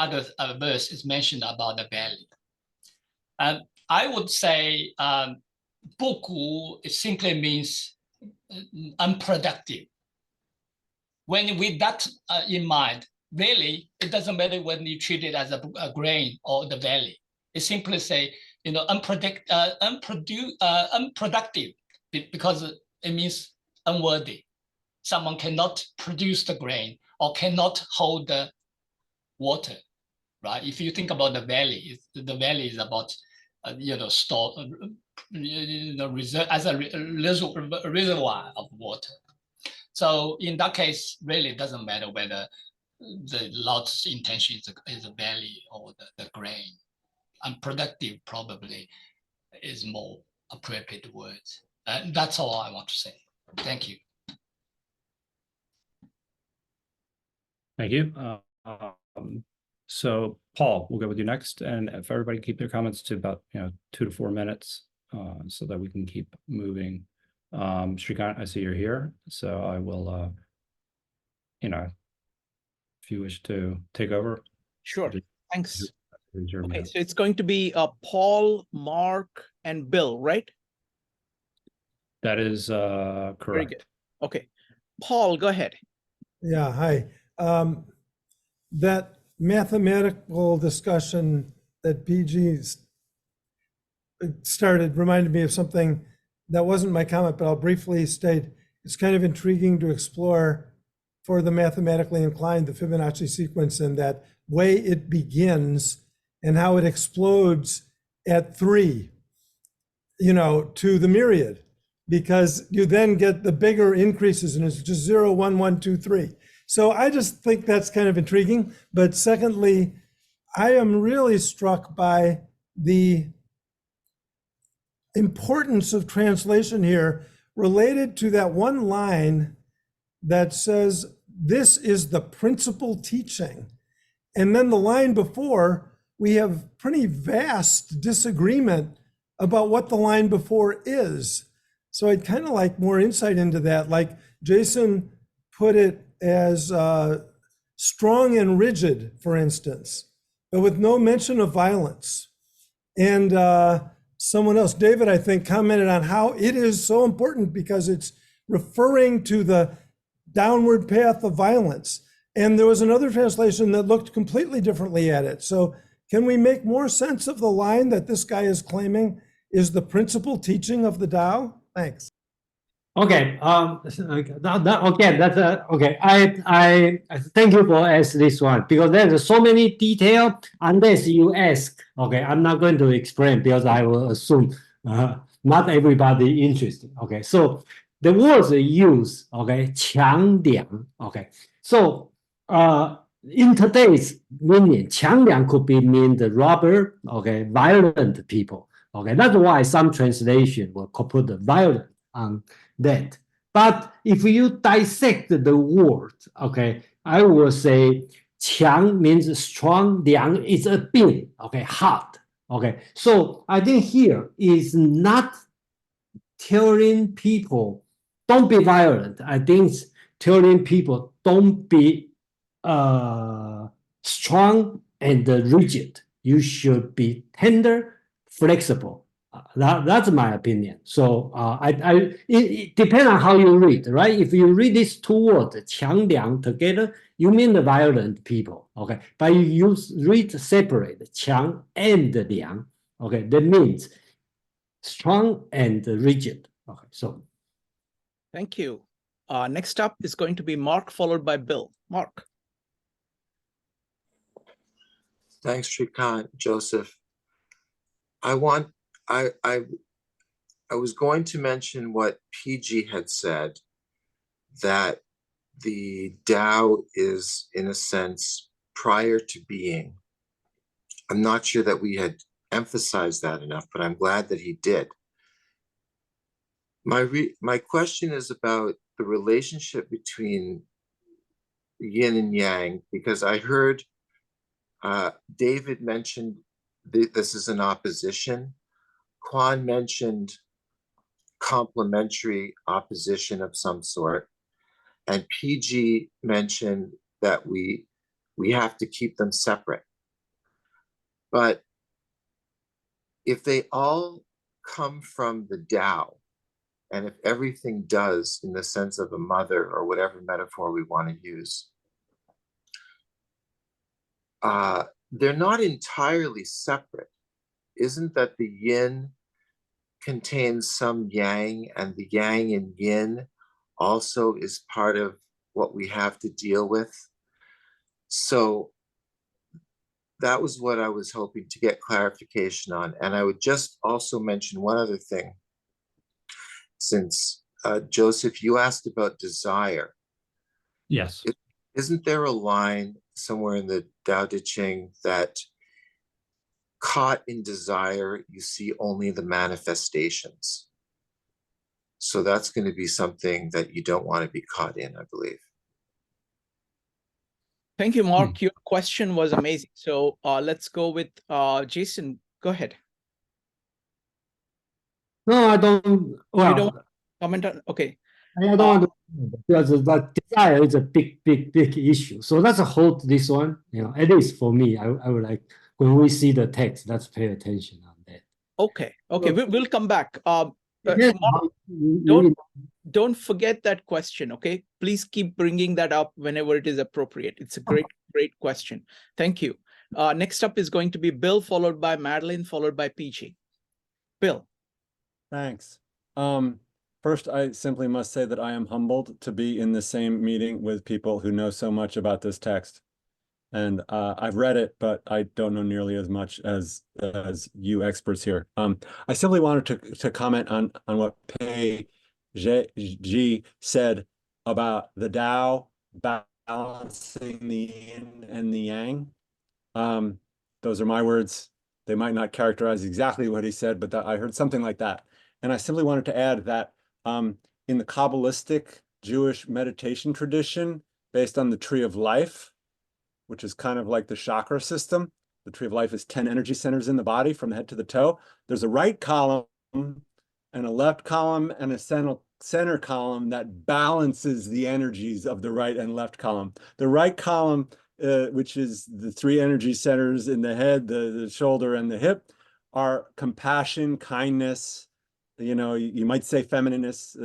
other verse, it's mentioned about the belly. And I would say 不谷, it simply means unproductive. When with that in mind, really, it doesn't matter when you treat it as a grain or the valley. It simply say, unproductive, because it means unworthy. Someone cannot produce the grain or cannot hold the water, right? If you think about the valley is about store, as a reservoir of water. So in that case, really doesn't matter whether the Lord's intention is a valley or the grain. Unproductive probably is more appropriate words. That's all I want to say. Thank you. Thank you. So Paul, we'll go with you next. And if everybody keep their comments to about 2 to 4 minutes so that we can keep moving. Shrikant, I see you're here. So I will, if you wish to take over. Sure, thanks. Okay, Okay, so it's going to be Paul, Mark, and Bill, right? that is correct. Very good. Okay, Paul, go ahead. Yeah, hi. That mathematical discussion that PG started reminded me of something that wasn't my comment, but I'll briefly state it's kind of intriguing to explore for the mathematically inclined the Fibonacci sequence and that way it begins and how it explodes at 3, to the myriad, because you then get the bigger increases and it's just 0, 1, 1, 2, 3. So I just think that's kind of intriguing. But secondly, I am really struck by the importance of translation here related to that one line that says, this is the principal teaching. And then the line before, we have pretty vast disagreement about what the line before is. So I'd kind of like more insight into that. Like Jason put it as strong and rigid, for instance, but with no mention of violence. And someone else, David, I think, commented on how it is so important because it's referring to the downward path of violence. And there was another translation that looked completely differently at it. So can we make more sense of the line that this guy is claiming is the principal teaching of the Tao? Thanks. Okay. Okay. That's okay. I thank you for asking this one because there's so many detail. Unless you ask, okay, I'm not going to explain because I will assume not everybody interested. Okay, so the words used, okay, 强梁. Okay, so in today's meaning, 强梁 could be mean the robber, okay, violent people. Okay, that's why some translation will put the violent on that. But if you dissect the word, okay, I will say 强 means strong, 梁 is a being, okay, hard. Okay, so I think here is not telling people don't be violent. I think it's telling people don't be strong and rigid. You should be tender, flexible. That's my opinion. So it depends on how you read, right? If you read these two words, 强梁 together, you mean the violent people, okay? But you read separate, 强 and 梁, okay? That means strong and rigid. Okay, so. Thank you. Next up is going to be Mark, followed by Bill. Mark. Thanks, Shrikant, Joseph. I was going to mention what PG had said, that the Tao is, in a sense, prior to being. I'm not sure that we had emphasized that enough, but I'm glad that he did. My question is about the relationship between yin and yang, because I heard David mentioned this is an opposition. Quan mentioned complementary opposition of some sort. And PG mentioned that we have to keep them separate. But if they all come from the Tao, and if everything does in the sense of a mother or whatever metaphor we want to use, they're not entirely separate. Isn't that the yin contains some yang, and the yang in yin also is part of what we have to deal with? So that was what I was hoping to get clarification on. And I would just also mention one other thing. Since Joseph, you asked about desire. Yes. Isn't there a line somewhere in the Tao Te Ching that caught in desire, you see only the manifestations? So that's going to be something that you don't want to be caught in, I believe. Thank you, Mark. Your question was amazing. So let's go with Jason. Go ahead. No, I don't. You Well, don't comment on, okay. I don't want to, because that desire is a big, big, big issue. So let's hold this one. You know, at least for me, I would like, when we see the text, let's pay attention on that. Okay, okay, we'll come back. Yes, Mark, don't forget that question, okay? Please keep bringing that up whenever it is appropriate. It's a great, great question. Thank you. Next up is going to be Bill, followed by Madeline, followed by PG. Bill. Thanks. First, I simply must say that I am humbled to be in the same meeting with people who know so much about this text. And I've read it, but I don't know nearly as much as you experts here. I simply wanted to comment on what Pei Ji said about the Tao balancing the yin and the yang. Those are my words. They might not characterize exactly what he said, but I heard something like that. And I simply wanted to add that in the Kabbalistic Jewish meditation tradition, based on the tree of life, which is kind of like the chakra system, the tree of life is 10 energy centers in the body from the head to the toe. There's a right column and a left column and a center column that balances the energies of the right and left column. The right column, which is the 3 energy centers in the head, the shoulder, and the hip, are compassion, kindness, you know, you might say feminineness,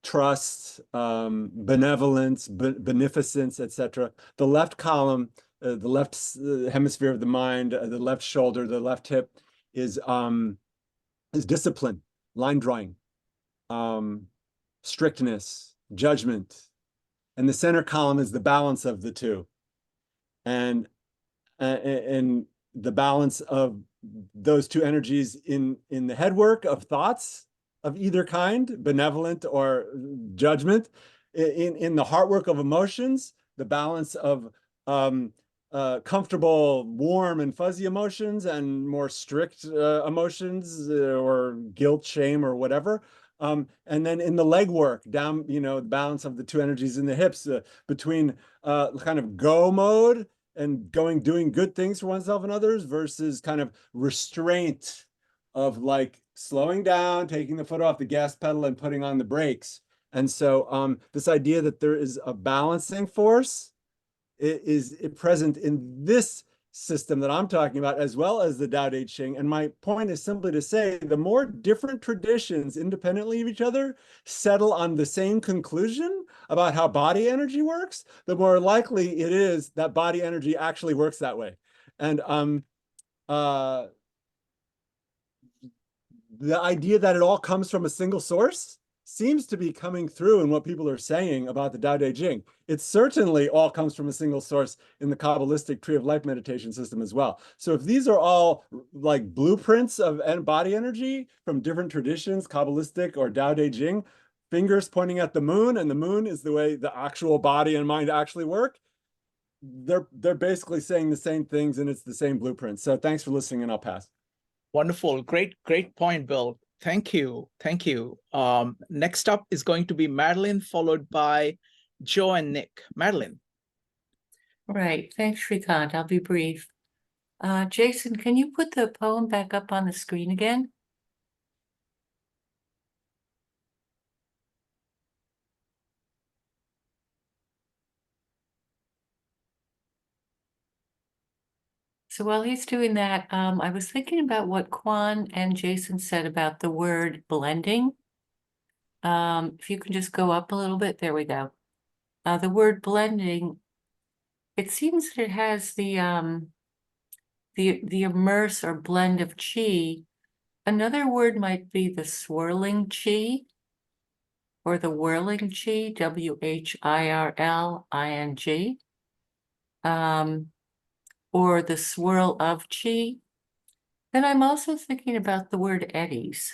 trust, benevolence, beneficence, etc. The left column, the left hemisphere of the mind, the left shoulder, the left hip is discipline, line drawing, strictness, judgment, and the center column is the balance of the two, and the balance of those two energies in the head work of thoughts of either kind, benevolent or judgment, in the heart work of emotions, the balance of comfortable, warm and fuzzy emotions and more strict emotions or guilt, shame, or whatever. And then in the leg work, down, you know, the balance of the two energies in the hips between kind of go mode and doing good things for oneself and others versus kind of restraint of like slowing down, taking the foot off the gas pedal and putting on the brakes. And so this idea that there is a balancing force is present in this system that I'm talking about, as well as the Tao Te Ching. And my point is simply to say, the more different traditions independently of each other settle on the same conclusion about how body energy works, the more likely it is that body energy actually works that way. And the idea that it all comes from a single source seems to be coming through in what people are saying about the Tao Te Ching. It certainly all comes from a single source in the Kabbalistic Tree of Life meditation system as well. So if these are all like blueprints of body energy from different traditions, Kabbalistic or Tao Te Ching, fingers pointing at the moon, and the moon is the way the actual body and mind actually work, they're basically saying the same things, and it's the same blueprint. So thanks for listening, and I'll pass. Wonderful. Great point, Bill. Thank you. Thank you. Next up is going to be Madeline, followed by Joe and Nick. Madeline. Right. Thanks, Shrikant. I'll be brief. Jason, can you put the poem back up on the screen again? So while he's doing that, I was thinking about what Quan and Jason said about the word blending. If you can just go up a little bit, there we go. The word blending, it seems that it has the immerse or blend of chi. Another word might be the swirling chi or the whirling chi, WHIRLING. or the swirl of qi, then I'm also thinking about the word eddies,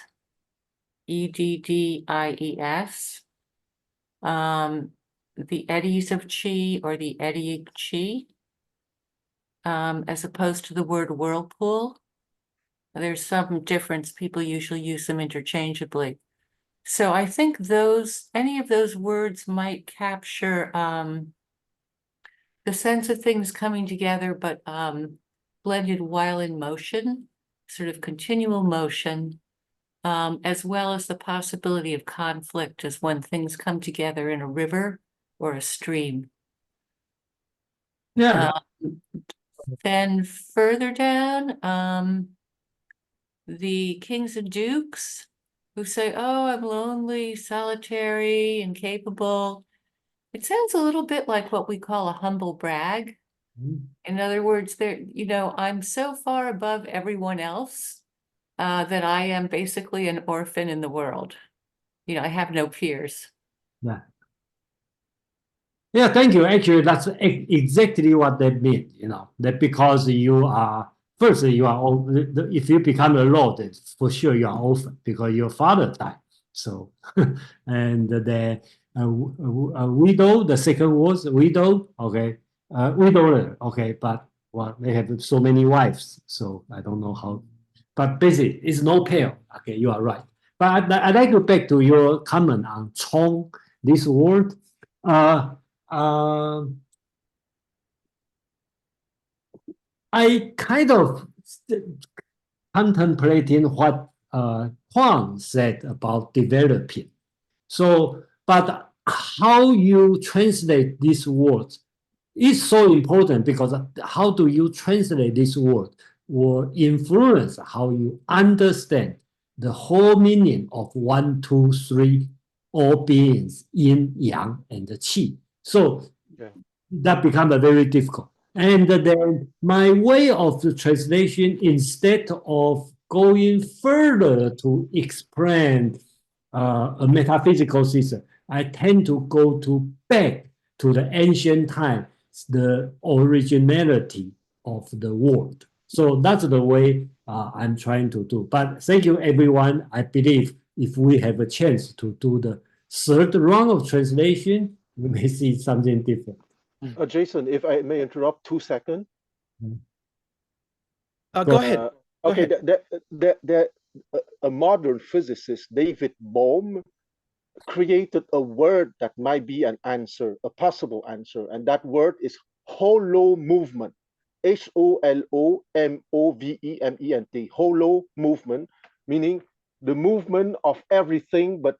EDDIES, the eddies of qi or the eddying qi, as opposed to the word whirlpool. There's some difference. People usually use them interchangeably. So I think any of those words might capture the sense of things coming together, but blended while in motion, sort of continual motion, as well as the possibility of conflict as when things come together in a river or a stream. Yeah. Then further down, the kings and dukes who say, oh, I'm lonely, solitary, incapable. It sounds a little bit like what we call a humble brag. In other words, I'm so far above everyone else that I am basically an orphan in the world. I have no peers. Yeah. Yeah, thank you. Actually, that's exactly what they mean, that because you are, first, if you become a lord, for sure you are orphan because your father died. So, and the widow, the second was widow, okay, widower, okay, but well, they have so many wives, so I don't know how, but basically, it's no pair, okay, you are right. But I'd like to back to your comment on Chong, this word. I kind of contemplating what Huang said about developing. So, but how you translate these words is so important because how do you translate this word will influence how you understand the whole meaning of 1, 2, 3, all beings, yin, yang, and the qi. So that becomes very difficult. And then my way of the translation, instead of going further to explain a metaphysical system, I tend to go back to the ancient time, the originality of the world. So that's the way I'm trying to do. But thank you, everyone. I believe if we have a chance to do the third round of translation, we may see something different. Jason, if I may interrupt 2 seconds. Go ahead. Okay, a modern physicist, David Bohm, created a word that might be an answer, a possible answer, and that word is hollow movement. HOLOMOVEMENT, hollow movement, meaning the movement of everything, but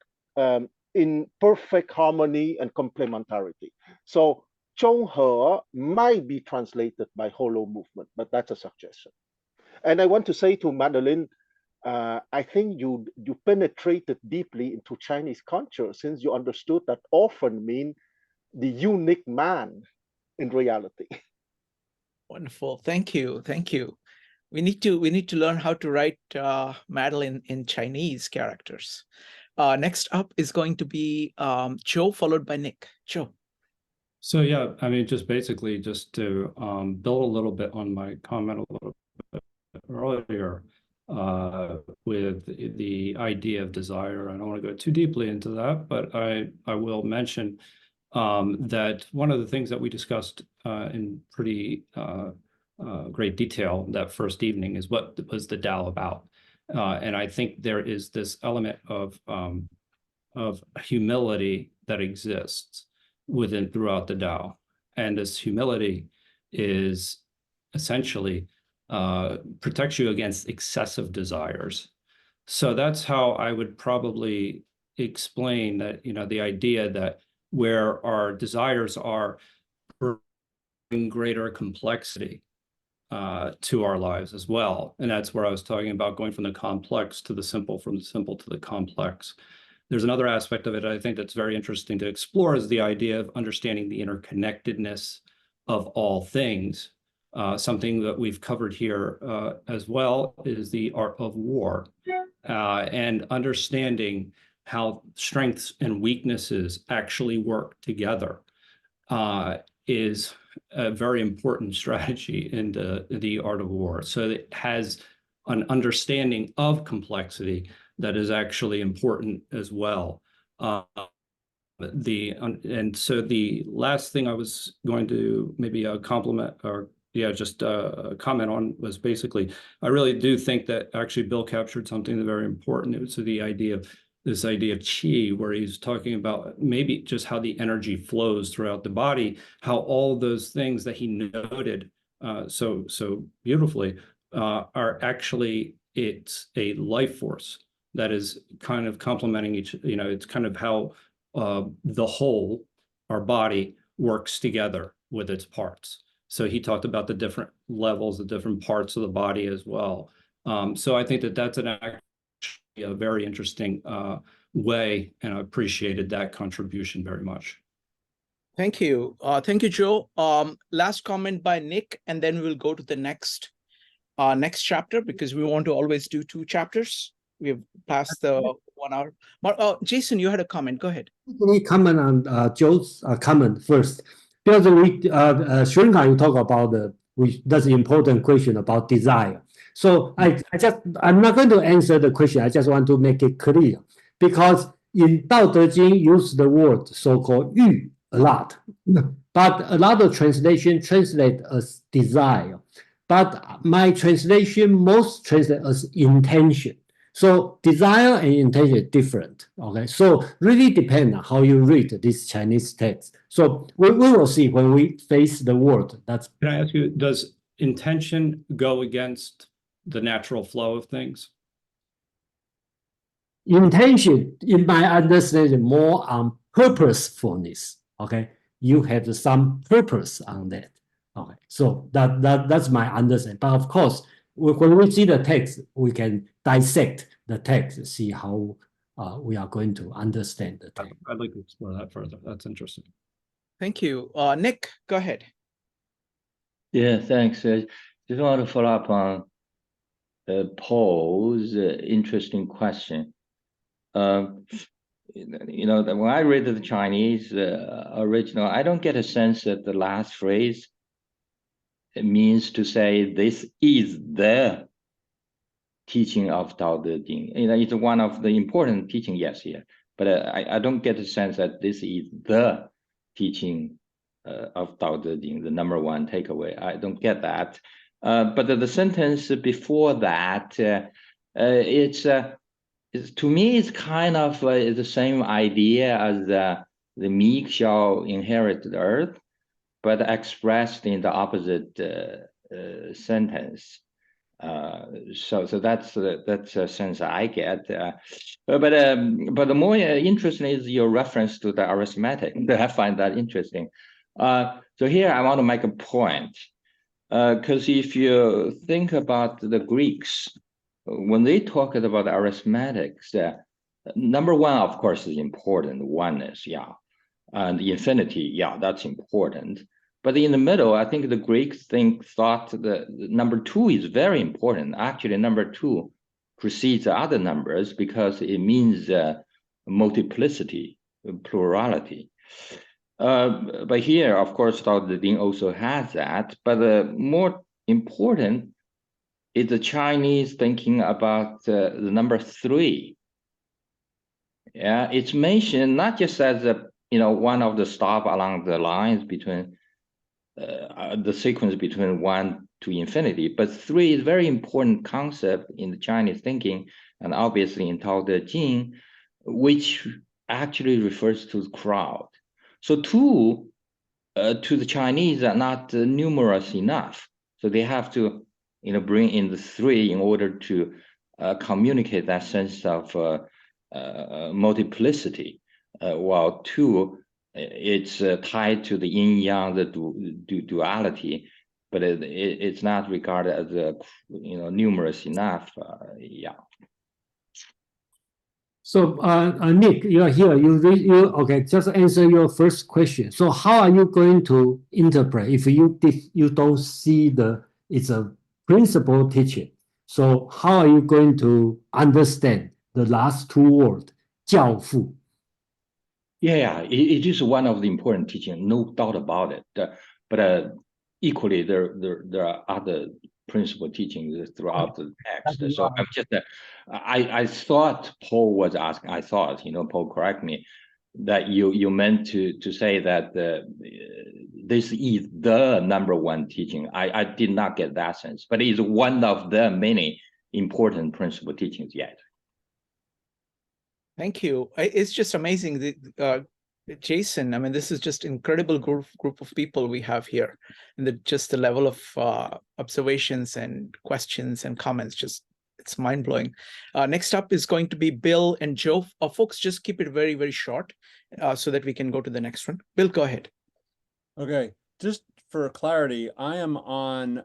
in perfect harmony and complementarity. So Zhonghe might be translated by hollow movement, but that's a suggestion. And I want to say to Madeline, I think you penetrated deeply into Chinese culture since you understood that orphan mean the unique man in reality. Wonderful. Thank you. Thank you. We need to learn how to write Madeline in Chinese characters. Next up is going to be Joe, followed by Nick. Joe. So yeah, I mean, just basically just to build a little bit on my comment a little bit earlier with the idea of desire. I don't want to go too deeply into that, but I will mention that one of the things that we discussed in pretty great detail that first evening is what was the Tao about. And I think there is this element of humility that exists throughout the Tao. And this humility is essentially protects you against excessive desires. So that's how I would probably explain that, the idea that where our desires are bring greater complexity to our lives as well. And that's where I was talking about going from the complex to the simple, from the simple to the complex. There's another aspect of it I think that's very interesting to explore is the idea of understanding the interconnectedness of all things. Something that we've covered here as well is the art of war and understanding how strengths and weaknesses actually work together. is a very important strategy in the art of war. So it has an understanding of complexity that is actually important as well. And so the last thing I was going to maybe compliment or just comment on was basically, I really do think that actually Bill captured something very important. It was the idea of this idea of qi, where he's talking about maybe just how the energy flows throughout the body, how all those things that he noted so beautifully are actually, it's a life force that is kind of complementing each, it's kind of how the whole, our body, works together with its parts. So he talked about the different levels, the different parts of the body as well. So I think that that's actually a very interesting way, and I appreciated that contribution very much. Thank you. Thank you, Joe. Last comment by Nick, and then we'll go to the next chapter, because we want to always do 2 chapters. We have passed the 1 hour. Jason, you had a comment. Go ahead. Let me comment on Joe's comment first. Because Sringa, you talk about that's an important question about desire. So I'm not going to answer the question. I just want to make it clear, because in Tao Te Ching use the word so-called yu a lot, but a lot of translation translate as desire. But my translation most translate as intention. So desire and intention are different. Okay, so really depend on how you read this Chinese text. So we will see when we face the word. Can I ask you, does intention go against the natural flow of things? Intention, in my understanding, more on purposefulness. Okay, you have some purpose on that. Okay, so that's my understanding. But of course, when we see the text, we can dissect the text, see how we are going to understand the text. I'd like to explore that further. That's interesting. Thank you. Nick, go ahead. Yeah, thanks. Just want to follow up on Paul's interesting question. When I read the Chinese original, I don't get a sense that the last phrase, it means to say this is the teaching of Tao Te Ching. It's one of the important teaching, yes, here. But I don't get a sense that this is the teaching of Tao Te Ching, the #1 takeaway. I don't get that. But the sentence before that, it's to me, it's kind of the same idea as the meek shall inherit the earth, but expressed in the opposite sentence. So that's a sense I get. But the more interesting is your reference to the arithmetic. I find that interesting. So here I want to make a point, because if you think about the Greeks, when they talk about arithmetics, #1, of course, is important. Oneness, yeah, and infinity, yeah, that's important. But in the middle, I think the Greeks thought that #2 is very important. Actually, #2 precedes the other numbers because it means multiplicity, plurality. But here, of course, Tao Te Ching also has that. But more important is the Chinese thinking about the #3. Yeah, it's mentioned not just as one of the stop along the lines between the sequence between 1 to infinity, but 3 is a very important concept in the Chinese thinking, and obviously in Tao Te Ching, which actually refers to the crowd. So 2 to the Chinese are not numerous enough, so they have to bring in the 3 in order to communicate that sense of multiplicity, while 2, it's tied to the yin-yang, the duality, but it's not regarded as numerous enough. Yeah. So Nick, you are here. Okay? Just answer your first question. So how are you going to interpret if you don't see it's a principle teaching? So how are you going to understand the last 2 words, 教父? Yeah, it is one of the important teachings, no doubt about it. But equally, there are other principal teachings throughout the text. So I'm just, I thought Paul was asking. I thought, Paul, correct me, that you meant to say that this is the number one teaching. I did not get that sense, but it's one of the many important principal teachings yet. Thank you. It's just amazing. Jason, I mean, this is just incredible group of people we have here, and just the level of observations and questions and comments, just it's mind blowing. Next up is going to be Bill and Joe. Folks, just keep it very, very short so that we can go to the next one. Bill, go ahead. Okay, just for clarity, I am on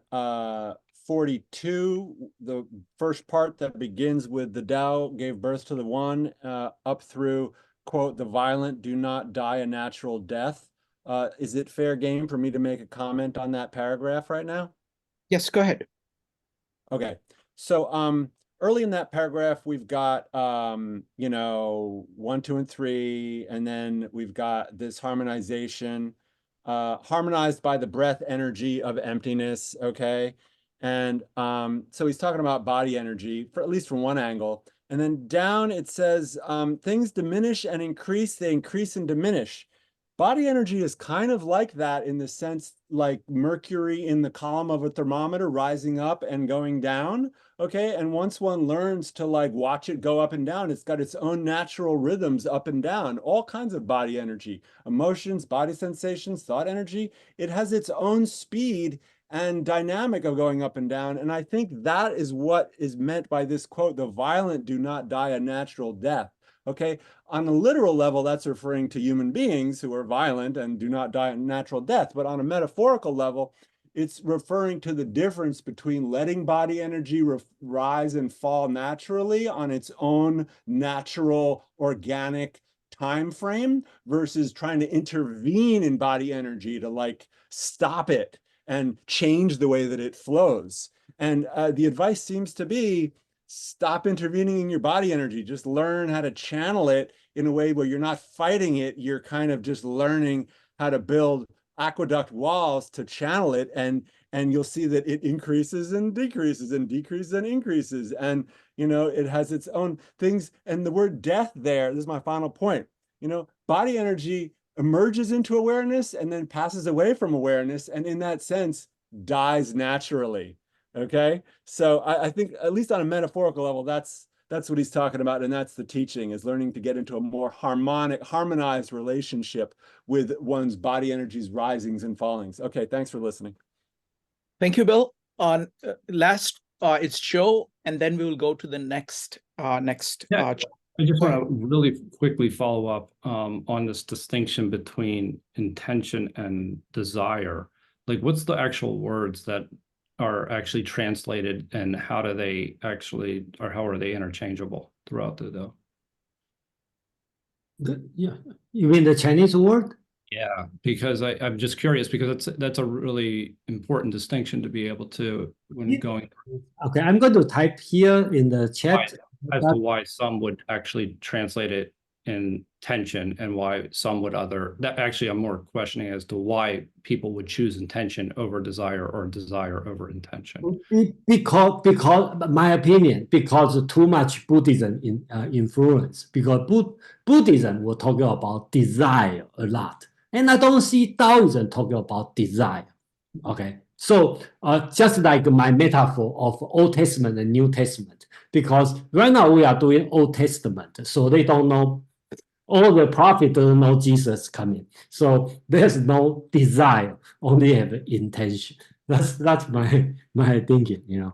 42, the first part that begins with the Tao gave birth to the One, up through, quote, the violent do not die a natural death. Is it fair game for me to make a comment on that paragraph right now? Yes, go ahead. Okay, so early in that paragraph, we've got, 1, 2, and 3, and then we've got this harmonization, harmonized by the breath energy of emptiness, okay? And so he's talking about body energy, for at least from one angle. And then down it says, things diminish and increase, they increase and diminish. Body energy is kind of like that in the sense like mercury in the column of a thermometer rising up and going down, okay? And once one learns to like watch it go up and down, it's got its own natural rhythms up and down, all kinds of body energy, emotions, body sensations, thought energy. It has its own speed and dynamic of going up and down. And I think that is what is meant by this quote, the violent do not die a natural death. Okay, on a literal level, that's referring to human beings who are violent and do not die a natural death. But on a metaphorical level, it's referring to the difference between letting body energy rise and fall naturally on its own natural, organic time frame versus trying to intervene in body energy to like stop it and change the way that it flows. And the advice seems to be, stop intervening in your body energy. Just learn how to channel it in a way where you're not fighting it. You're kind of just learning how to build aqueduct walls to channel it. And you'll see that it increases and decreases and decreases and increases. And, it has its own things. And the word death there, this is my final point, body energy emerges into awareness and then passes away from awareness. And in that sense, dies naturally. Okay, so I think at least on a metaphorical level, that's what he's talking about, and that's the teaching, is learning to get into a more harmonized relationship with one's body energies risings and fallings. Okay, thanks for listening. Thank you, Bill. On last, it's Joe, and then we will go to the next. I just want to really quickly follow up on this distinction between intention and desire. Like, what's the actual words that are actually translated, and how do they actually, or how are they interchangeable throughout the Tao? Yeah, you mean the Chinese word? Yeah, because I'm just curious, because that's a really important distinction to be able to, when going. Okay, I'm going to type here in the chat. As to why some would actually translate it in tension and why some would that actually I'm more questioning as to why people would choose intention over desire or desire over intention. Because my opinion, because too much Buddhism influence, because Buddhism will talk about desire a lot. And I don't see Taoism talking about desire. Okay. So just like my metaphor of Old Testament and New Testament, because right now we are doing Old Testament, so they don't know, all the prophet don't know Jesus coming. So there's no desire, only have intention. That's my thinking,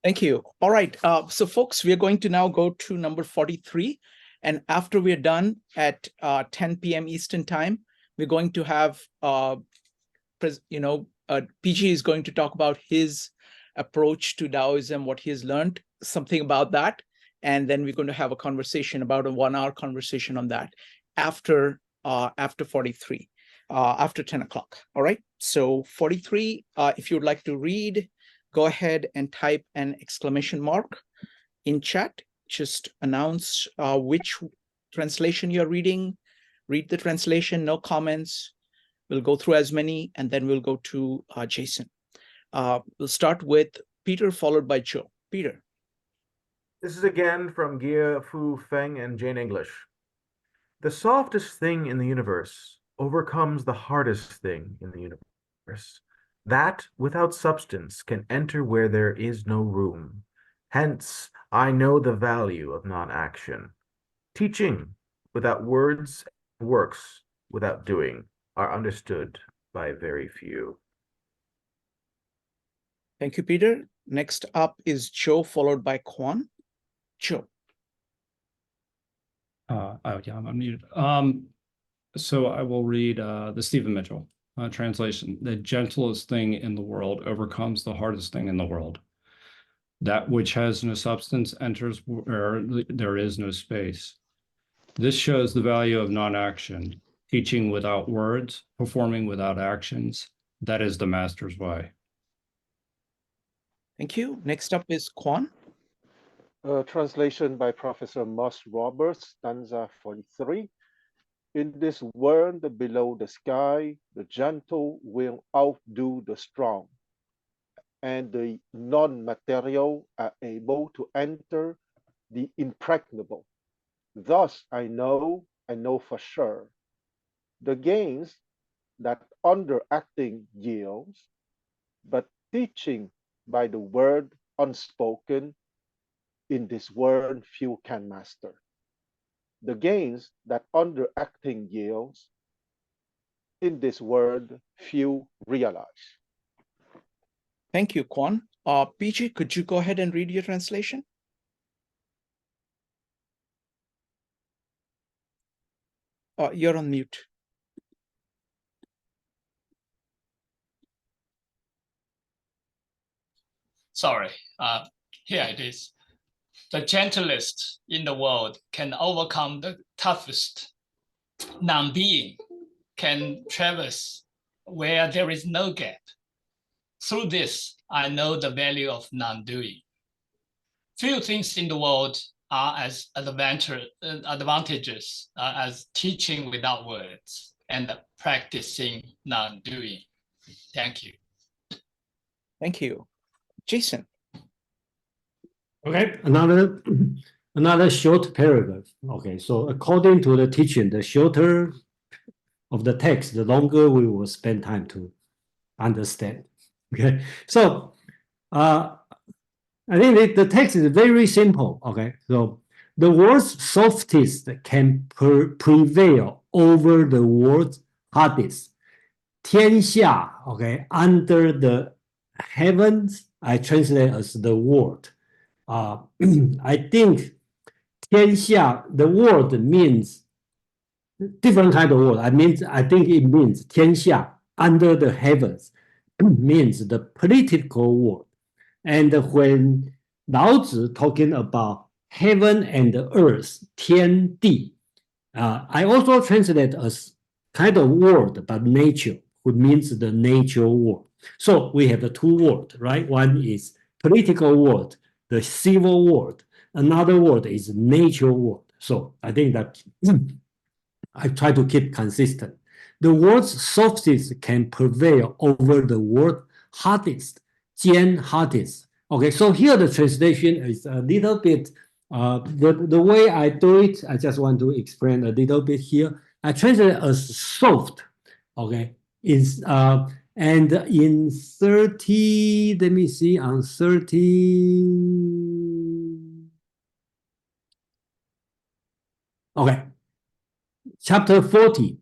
Thank you. All right. So folks, we are going to now go to number 43. And after we're done at 10 p.m. Eastern time, we're going to have, PG is going to talk about his approach to Taoism, what he has learned, something about that. And then we're going to have a conversation, about a 1-hour conversation on that after 43, after 10 o'clock. All right. So 43, if you'd like to read, go ahead and type an exclamation mark in chat. Just announce which translation you're reading, read the translation, no comments. We'll go through as many, and then we'll go to Jason. We'll start with Peter, followed by Joe. Peter. This is again from Gia Fu Feng and Jane English. The softest thing in the universe overcomes the hardest thing in the universe. That without substance can enter where there is no room. Hence, I know the value of non-action. Teaching without words, works without doing, are understood by very few. Thank you, Peter. Next up is Joe, followed by Kwan. Joe. Oh, yeah, I'm unmuted. So I will read the Stephen Mitchell translation. The gentlest thing in the world overcomes the hardest thing in the world. That which has no substance enters where there is no space. This shows the value of non-action, teaching without words, performing without actions. That is the master's way. Thank you. Next up is Kwan. Translation by Professor Moss Roberts, stanza 43. In this world below the sky, the gentle will outdo the strong, and the non-material are able to enter the impregnable. Thus I know for sure, the gains that underacting yields, but teaching by the word unspoken, in this world few can master. The gains that underacting yields, in this world few realize. Thank you, Kwan. PG, could you go ahead and read your translation? You're on mute. Sorry, here it is. The gentlest in the world can overcome the toughest. Non-being can traverse where there is no gap. Through this, I know the value of non-doing. Few things in the world are as advantageous as teaching without words and practicing non-doing. Thank you. Thank you. Jason. Okay, another short paragraph. Okay, so according to the teaching, the shorter of the text, the longer we will spend time to understand. Okay, so I think the text is very simple. Okay, so the world's softest can prevail over the world's hardest. 天下, okay, under the heavens, I translate as the world. I think 天下, the word means different kind of word. I think it means 天下 under the heavens means the political world. And when Laozi talking about heaven and earth, 天地, I also translate as kind of word, but nature, which means the nature world. So we have the two words, right? One is political world, the civil world. Another word is nature world. So I think that I try to keep consistent. The world's softest can prevail over the world hardest, 兼 hardest. Okay, so here the translation is a little bit, the way I do it, I just want to explain a little bit here. I translate it as soft, okay, and in 30, let me see, on 30, okay, chapter 40,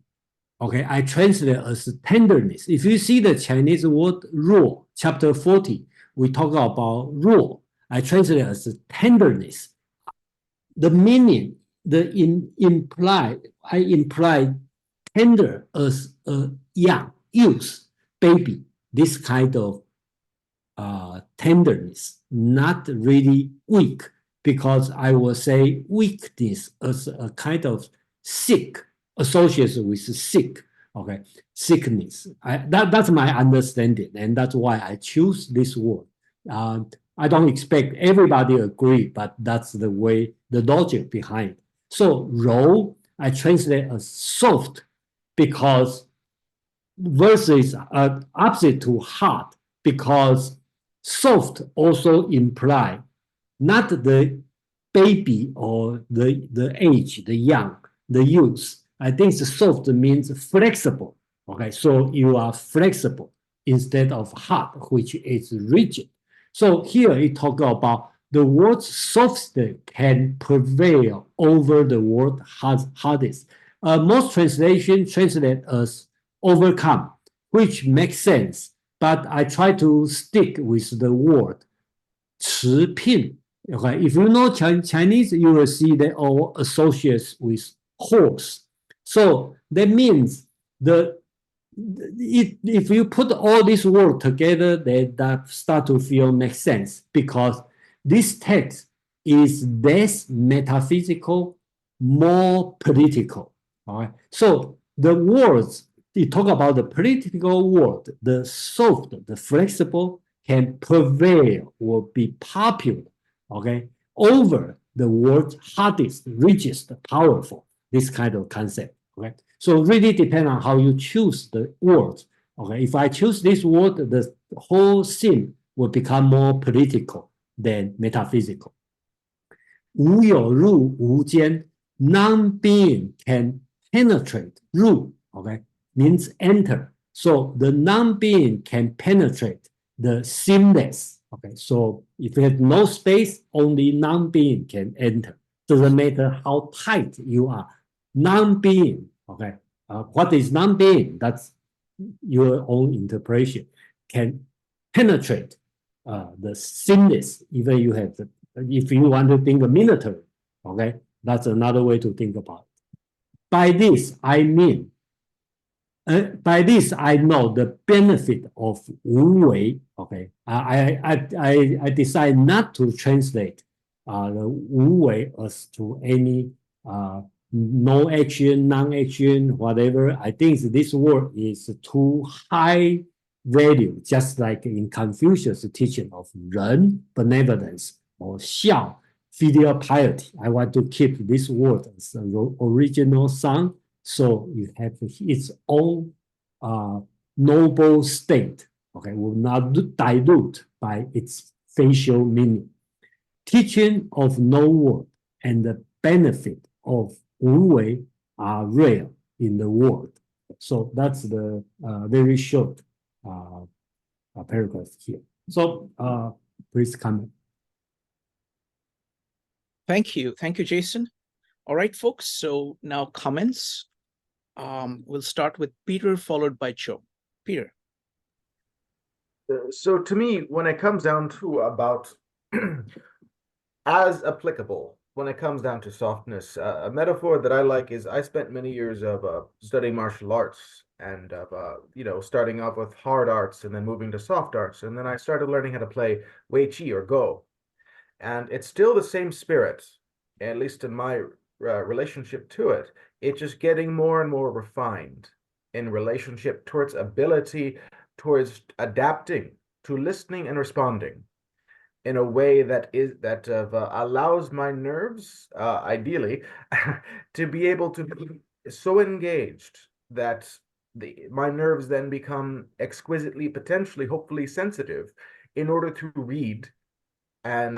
okay, I translate it as tenderness. If you see the Chinese word 弱, chapter 40, we talk about 弱. I translate it as tenderness. The meaning, I imply tender as a young, youth, baby, this kind of tenderness, not really weak, because I will say weakness as a kind of sick, associated with sick, okay, sickness. That's my understanding, and that's why I choose this word. I don't expect everybody agree, but that's the way, the logic behind. So 柔 I translate as soft because versus opposite to hard, because soft also imply not the baby or the age, the young, the youth. I think the soft means flexible. Okay, so you are flexible instead of hard, which is rigid. So here it talk about the word soft can prevail over the word hardest. Most translation translate as overcome, which makes sense. But I try to stick with the word 持聘. Okay, if you know Chinese, you will see they all associates with horse. So that means if you put all these words together, that start to feel make sense because this text is less metaphysical, more political. All right. So the words you talk about the political word, the soft, the flexible can prevail or be popular, okay, over the word hardest, richest, powerful, this kind of concept, okay? So really depend on how you choose the words, okay? If I choose this word, the whole scene will become more political than metaphysical. 无有入无间, non-being can penetrate, 入, okay, means enter. So the non-being can penetrate the seamless. Okay, so if you have no space, only non-being can enter. Doesn't matter how tight you are. Non-being, okay, what is non-being? That's your own interpretation. Can penetrate the seamless. Even you have the, if you want to think of military, okay, that's another way to think about it. By this I mean. By this, I know the benefit of 无为. Okay, I decide not to translate the 无为 as to any no action, non-action, whatever. I think this word is too high value, just like in Confucius' teaching of 仁, benevolence, or 孝, filial piety. I want to keep this word as the original sound. So you have its own noble state, okay, will not dilute by its facial meaning. Teaching of no word and the benefit of 无为 are rare in the world. So that's the very short paragraph here. So please comment. Thank you, Jason. All right, folks. So now comments. We'll start with Peter, followed by Joe. Peter. So to me, when it comes down to about as applicable, when it comes down to softness, a metaphor that I like is I spent many years of studying martial arts and starting off with hard arts and then moving to soft arts. And then I started learning how to play Wei Chi or Go. And it's still the same spirit, at least in my relationship to it. It's just getting more and more refined in relationship towards ability, towards adapting to listening and responding in a way that allows my nerves, ideally, to be able to be so engaged that my nerves then become exquisitely, potentially, hopefully sensitive in order to read and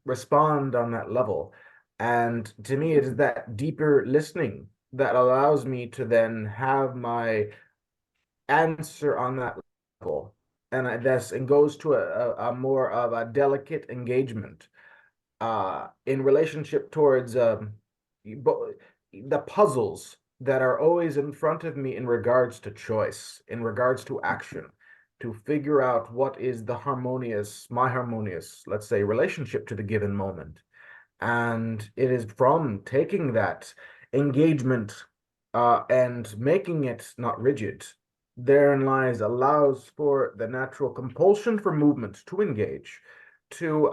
respond on that level. And to me, it is that deeper listening that allows me to then have my answer on that level. And this and goes to a more of a delicate engagement in relationship towards the puzzles that are always in front of me in regards to choice, in regards to action, to figure out what is my harmonious, let's say, relationship to the given moment. And it is from taking that engagement and making it not rigid. Therein lies allows for the natural compulsion for movement to engage, to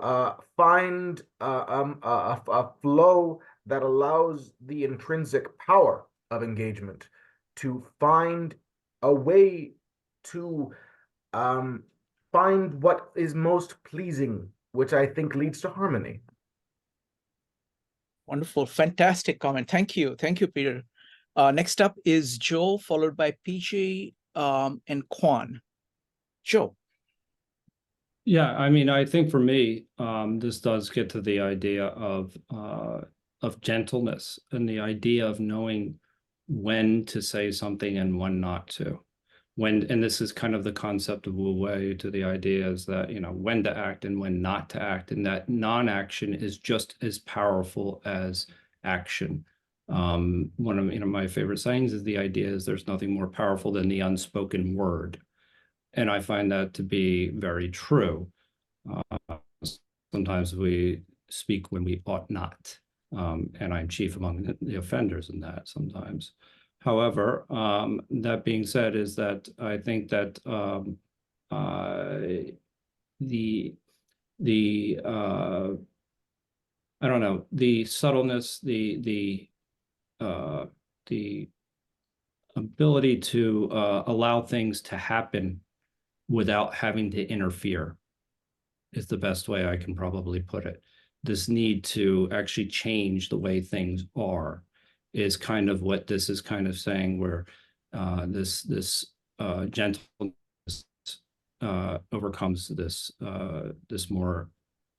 find a flow that allows the intrinsic power of engagement to find a way to find what is most pleasing, which I think leads to harmony. Wonderful, fantastic comment. Thank you, Peter. Next up is Joe, followed by PJ and Quan. Joe. Yeah, I mean, I think for me, this does get to the idea of gentleness and the idea of knowing when to say something and when not to. And this is kind of the concept of Wu Wei, to the idea is that, you know, when to act and when not to act, and that non-action is just as powerful as action. One of, you know, my favorite sayings is the idea is there's nothing more powerful than the unspoken word. And I find that to be very true. Sometimes we speak when we ought not. And I'm chief among the offenders in that sometimes. However, that being said, is that I think that I don't know, the subtleness, the ability to allow things to happen without having to interfere is the best way I can probably put it. This need to actually change the way things are is kind of what this is kind of saying, where this gentleness overcomes this this more,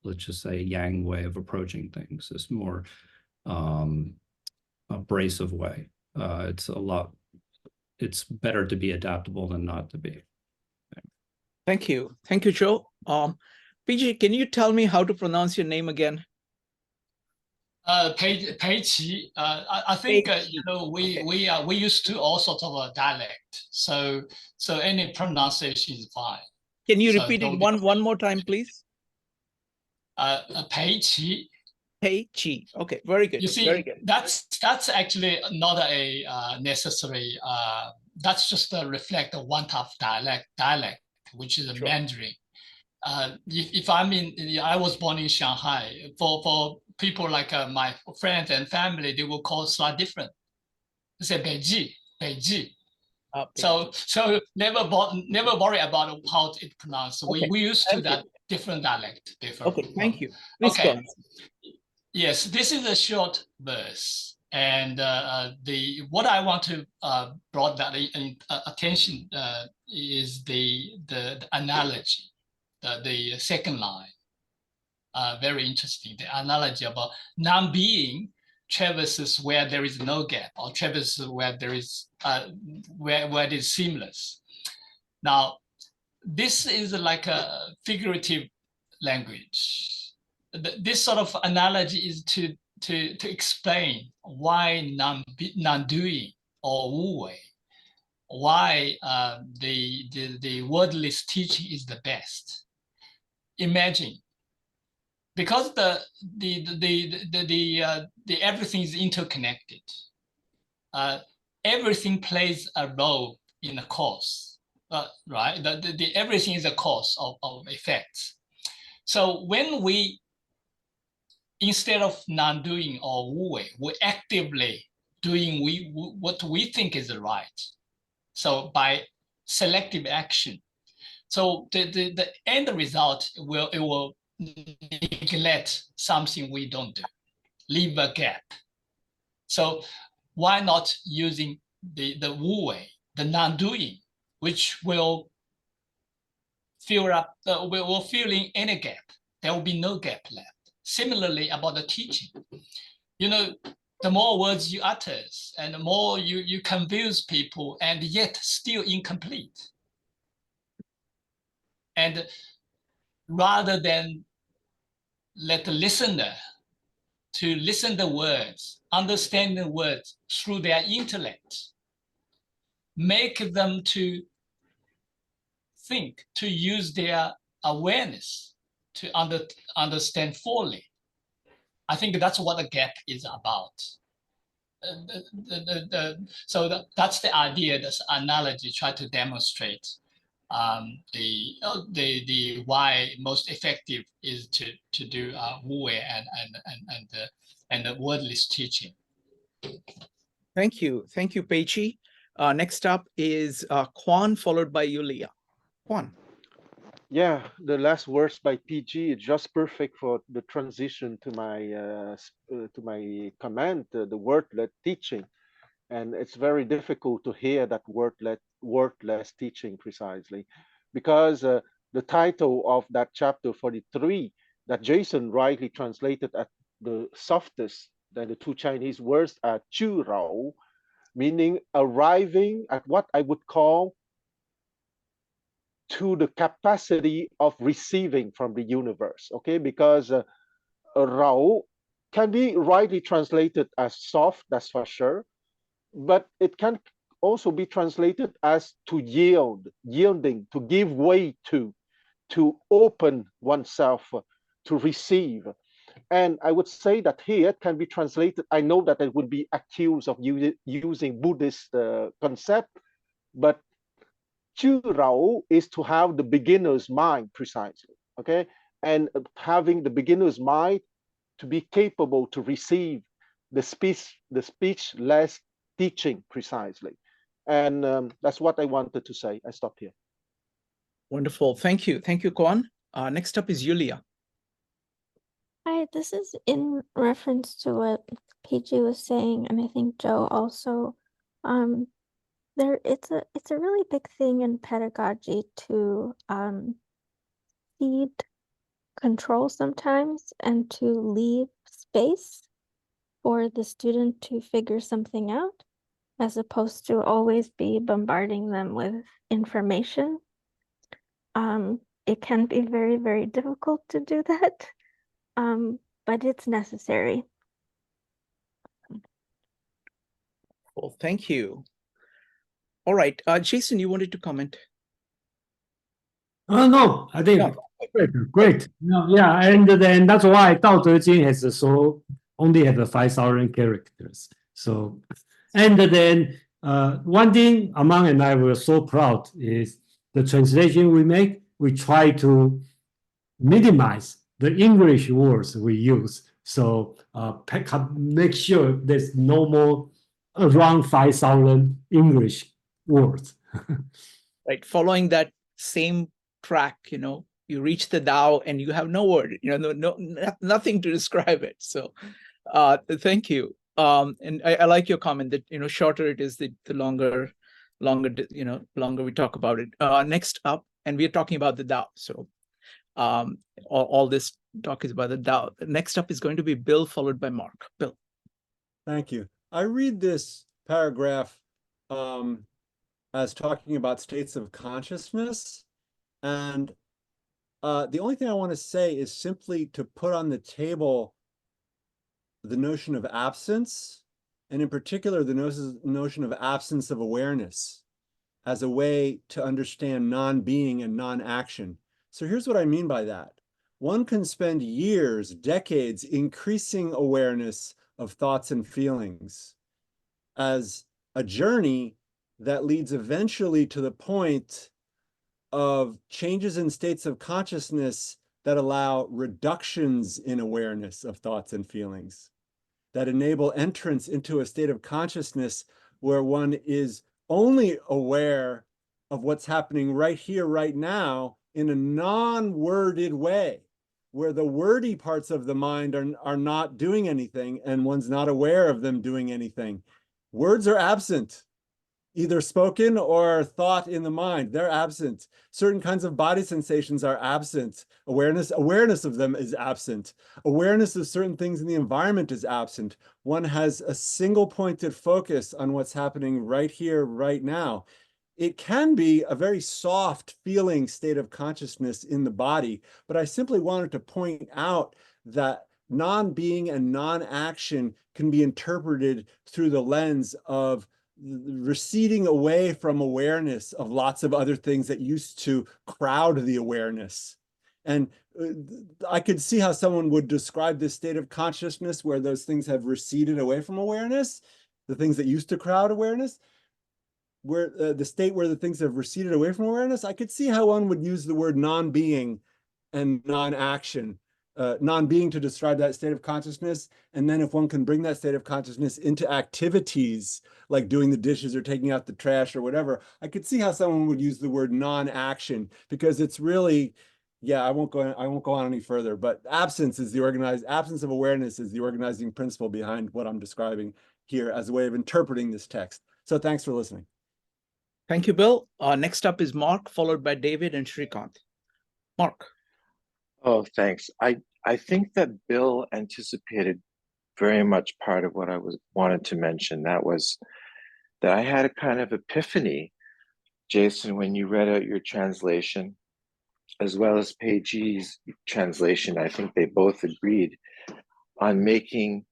let's just say, yang way of approaching things, this more abrasive way. It's better to be adaptable than not to be. Thank you, Joe. PJ, can you tell me how to pronounce your name again? Pei Qi. I think you know, we used to all sorts of dialect, so any pronunciation is fine. Can you repeat it one more time, please? Pei Qi. Pei Qi. Okay, very good. You see, very good. That's actually not a necessary. That's just to reflect one type of dialect, which is a Mandarin. If I was born in Shanghai, for people like my friends and family, they will call it slightly different. They say Beiji. So never worry about how it's pronounced. Okay. We used to that different dialect. Okay, thank you. Please go on. Yes, this is a short verse, and what I want to brought that attention is the analogy, the second line. Very interesting. The analogy about non-being traverses where there is no gap, or traverses where there is where it is seamless. Now, this is like a figurative language. This sort of analogy is to explain why non-doing or Wu Wei, why the wordless teaching is the best. Imagine, because the everything is interconnected. Everything plays a role in a cause, right? Everything is a cause of effects. So when we, instead of non-doing or Wu Wei, we're actively doing what we think is right. So by selective action, so the end result will neglect something we don't do, leave a gap. So why not using the Wu Wei, the non-doing, which will fill in any gap. There will be no gap left. Similarly, about the teaching, you know, the more words you utter and the more you confuse people, and yet still incomplete. And rather than let the listener to listen the words, understand the words through their intellect, make them to think, to use their awareness to understand fully. I think that's what the gap is about. So that's the idea, this analogy, try to demonstrate the why most effective is to do Wu Wei and the wordless teaching. Thank you, Pei Qi. Next up is Quan, followed by Yulia. Quan. Yeah, the last words by PG is just perfect for the transition to my comment, the wordless teaching, and it's very difficult to hear that wordless teaching precisely, because the title of that chapter 43 that Jason rightly translated at the softest, then the two Chinese words are chu rao, meaning arriving at what I would call to the capacity of receiving from the universe. Okay, because rao can be rightly translated as soft, that's for sure, but it can also be translated as to yield, yielding, to give way to open oneself, to receive. And I would say that here it can be translated. I know that it would be accused of using Buddhist concept, but Chu Rao is to have the beginner's mind precisely. Okay, and having the beginner's mind to be capable to receive the speechless teaching precisely. And that's what I wanted to say. I stop here. Wonderful. Thank you. Thank you, Kwan. Next up is Yulia. Hi, this is in reference to what PG was saying, and I think Joe also. It's a really big thing in pedagogy to cede control sometimes and to leave space for the student to figure something out, as opposed to always be bombarding them with information. It can be very, very difficult to do that, but it's necessary. Well, thank you. All right, Jason, you wanted to comment? No, I think great. No, yeah, and then that's why Tao Te Ching has only have 5,000 characters. So, and then one thing Amang and I were so proud is the translation we make. We try to minimize the English words we use. So make sure there's no more around 5,000 English words. Right, following that same track, you reach the Tao and you have no word, nothing to describe it. So thank you. And I like your comment that, shorter it is, the longer we talk about it. Next up, and we're talking about the Tao. So all this talk is about the Tao. Next up is going to be Bill, followed by Mark. Bill. Thank you. I read this paragraph as talking about states of consciousness. And the only thing I want to say is simply to put on the table the notion of absence, and in particular, the notion of absence of awareness as a way to understand non-being and non-action. So here's what I mean by that. One can spend years, decades, increasing awareness of thoughts and feelings as a journey that leads eventually to the point of changes in states of consciousness that allow reductions in awareness of thoughts and feelings, that enable entrance into a state of consciousness where one is only aware of what's happening right here, right now, in a non-worded way, where the wordy parts of the mind are not doing anything and one's not aware of them doing anything. Words are absent, either spoken or thought in the mind. They're absent. Certain kinds of body sensations are absent. Awareness of them is absent. Awareness of certain things in the environment is absent. One has a single pointed focus on what's happening right here, right now. It can be a very soft feeling state of consciousness in the body, but I simply wanted to point out that non-being and non-action can be interpreted through the lens of receding away from awareness of lots of other things that used to crowd the awareness. And I could see how someone would describe this state of consciousness where those things have receded away from awareness, the things that used to crowd awareness, where the state where the things have receded away from awareness. I could see how one would use the word non-being and non-action non-being to describe that state of consciousness. And then if one can bring that state of consciousness into activities like doing the dishes or taking out the trash or whatever, I could see how someone would use the word non-action, because it's really, yeah, I won't go on any further, but absence of awareness is the organizing principle behind what I'm describing here as a way of interpreting this text. So thanks for listening. Thank you, Bill. Next up is Mark, followed by David and Shrikant. Mark. Oh, thanks. I think that Bill anticipated very much part of what I wanted to mention. That was that I had a kind of epiphany, Jason, when you read out your translation, as well as Peiji's translation. I think they both agreed on making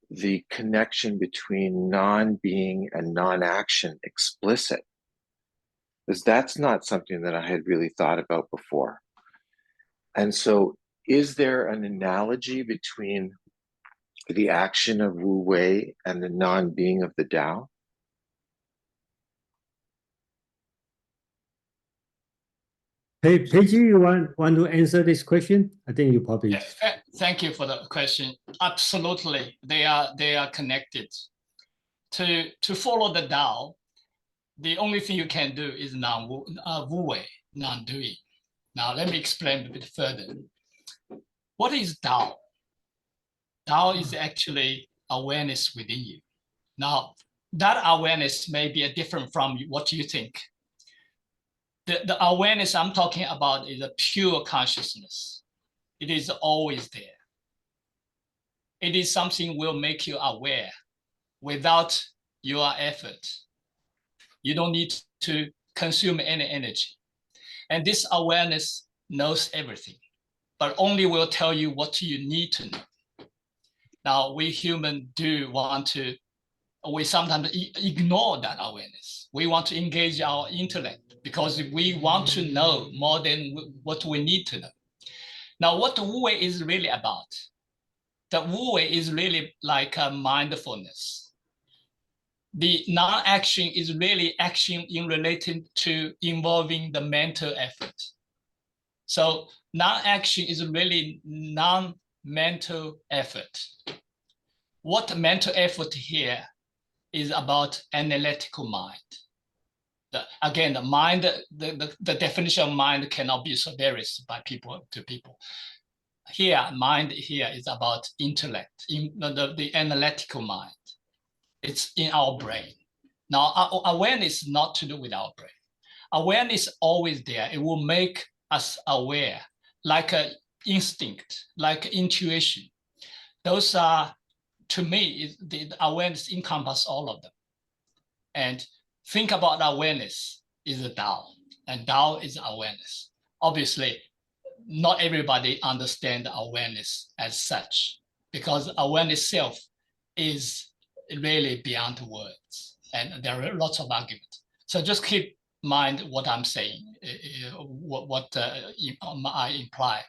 the connection between non-being and non-action explicit, because that's not something that I had really thought about before. And so, is there an analogy between the action of Wu Wei and the non-being of the Tao? Hey, Peiji, you want to answer this question? I think you probably. Yes, thank you for the question. Absolutely, they are connected. To follow the Tao, the only thing you can do is Wu Wei, non-doing. Now let me explain a bit further. What is Tao? Tao is actually awareness within you. Now that awareness may be different from what you think. The awareness I'm talking about is a pure consciousness. It is always there. It is something will make you aware without your effort. You don't need to consume any energy. And this awareness knows everything, but only will tell you what you need to know. Now, we humans we sometimes ignore that awareness. We want to engage our intellect because we want to know more than what we need to know. Now, what Wu Wei is really about, the Wu Wei is really like a mindfulness. The non-action is really action in related to involving the mental effort. So non-action is really non-mental effort. What mental effort here is about analytical mind. Again, the mind, the definition of mind cannot be so varies by people to people. Here, mind here is about intellect, the analytical mind. It's in our brain. Now, our awareness is not to do with our brain. Awareness is always there. It will make us aware, like an instinct, like intuition. Those are, to me, the awareness encompasses all of them. And think about awareness is the Tao, and Tao is awareness. Obviously, not everybody understands awareness as such, because awareness self is really beyond words, and there are lots of arguments. So just keep in mind what I'm saying, what I imply.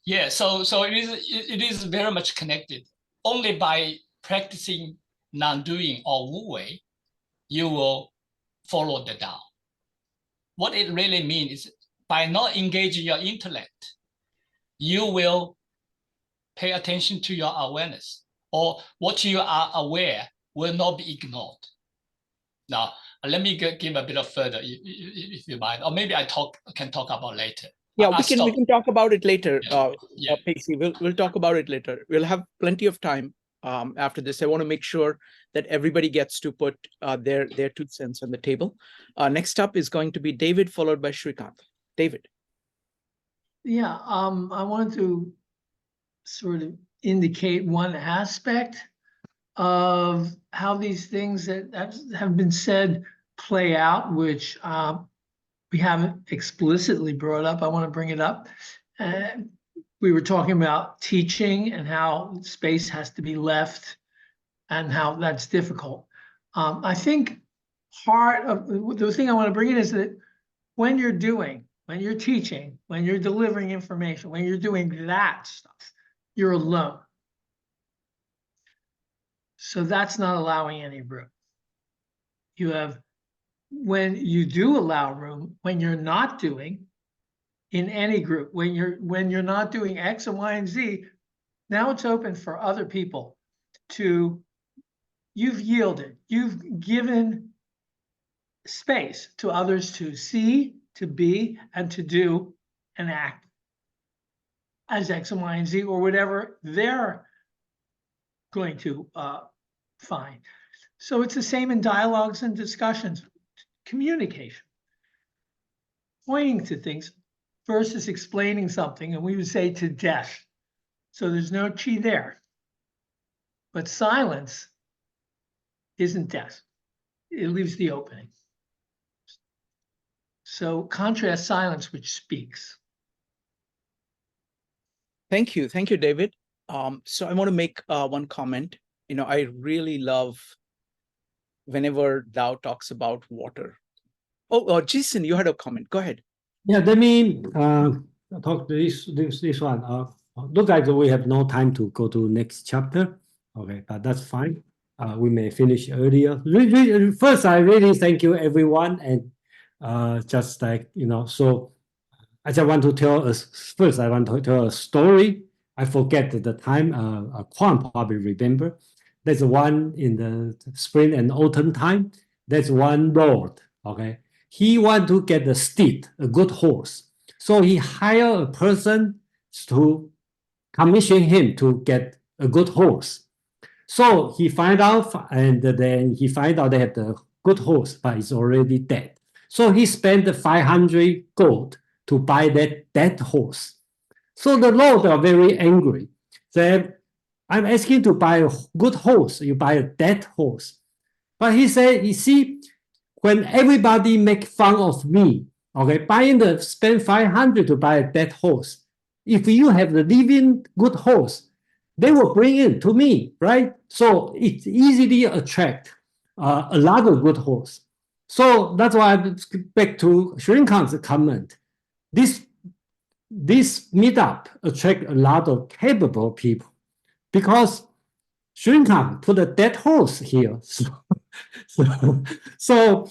Yeah, so it is very much connected. Only by practicing non-doing or Wu Wei, you will follow the Tao. What it really means is by not engaging your intellect, you will pay attention to your awareness, or what you are aware will not be ignored. Now, let me give a bit of further, if you mind, or maybe I can talk about later. Yeah, we can talk about it later, Pacey. We'll talk about it later. We'll have plenty of time after this. I want to make sure that everybody gets to put their 2 cents on the table. Next up is going to be David, followed by Shrikant. David. Yeah, I wanted to sort of indicate one aspect of how these things that have been said play out, which we haven't explicitly brought up. I want to bring it up. We were talking about teaching and how space has to be left and how that's difficult. I think part of the thing I want to bring in is that when you're teaching, when you're delivering information, when you're doing that stuff, you're alone. So that's not allowing any room. You have, when you do allow room, when you're not doing, in any group. When you're not doing X and Y and Z, now it's open for other people to, you've yielded, you've given space to others to see, to be, and to do and act as X and Y and Z, or whatever they're going to find. So it's the same in dialogues and discussions, communication, pointing to things versus explaining something, and we would say to death. So there's no chi there. But silence isn't death. It leaves the opening. So contrast silence, which speaks. Thank you, David. So I want to make one comment. I really love whenever Tao talks about water. Oh, Jason, you had a comment. Go ahead. Yeah, let me talk this one. Look like we have no time to go to next chapter. Okay, but that's fine. We may finish earlier. First, I really thank you everyone, and just like so I just want to tell us first. I want to tell a story. I forget the time. Quan probably remember. There's one in the spring and autumn time. There's one lord. Okay, he want to get a steed, a good horse. So he hire a person to commission him to get a good horse. So he find out, and then he find out they have the good horse, but it's already dead. So he spent 500 gold to buy that dead horse. So the lord are very angry. Said, I'm asking to buy a good horse. You buy a dead horse. But he said, you see, when everybody make fun of me, okay, spend 500 to buy a dead horse. If you have the living good horse, they will bring it to me, right? So it easily attract a lot of good horse. So that's why back to Shrinkan's comment. This meetup attract a lot of capable people because Shrinkan put a dead horse here. So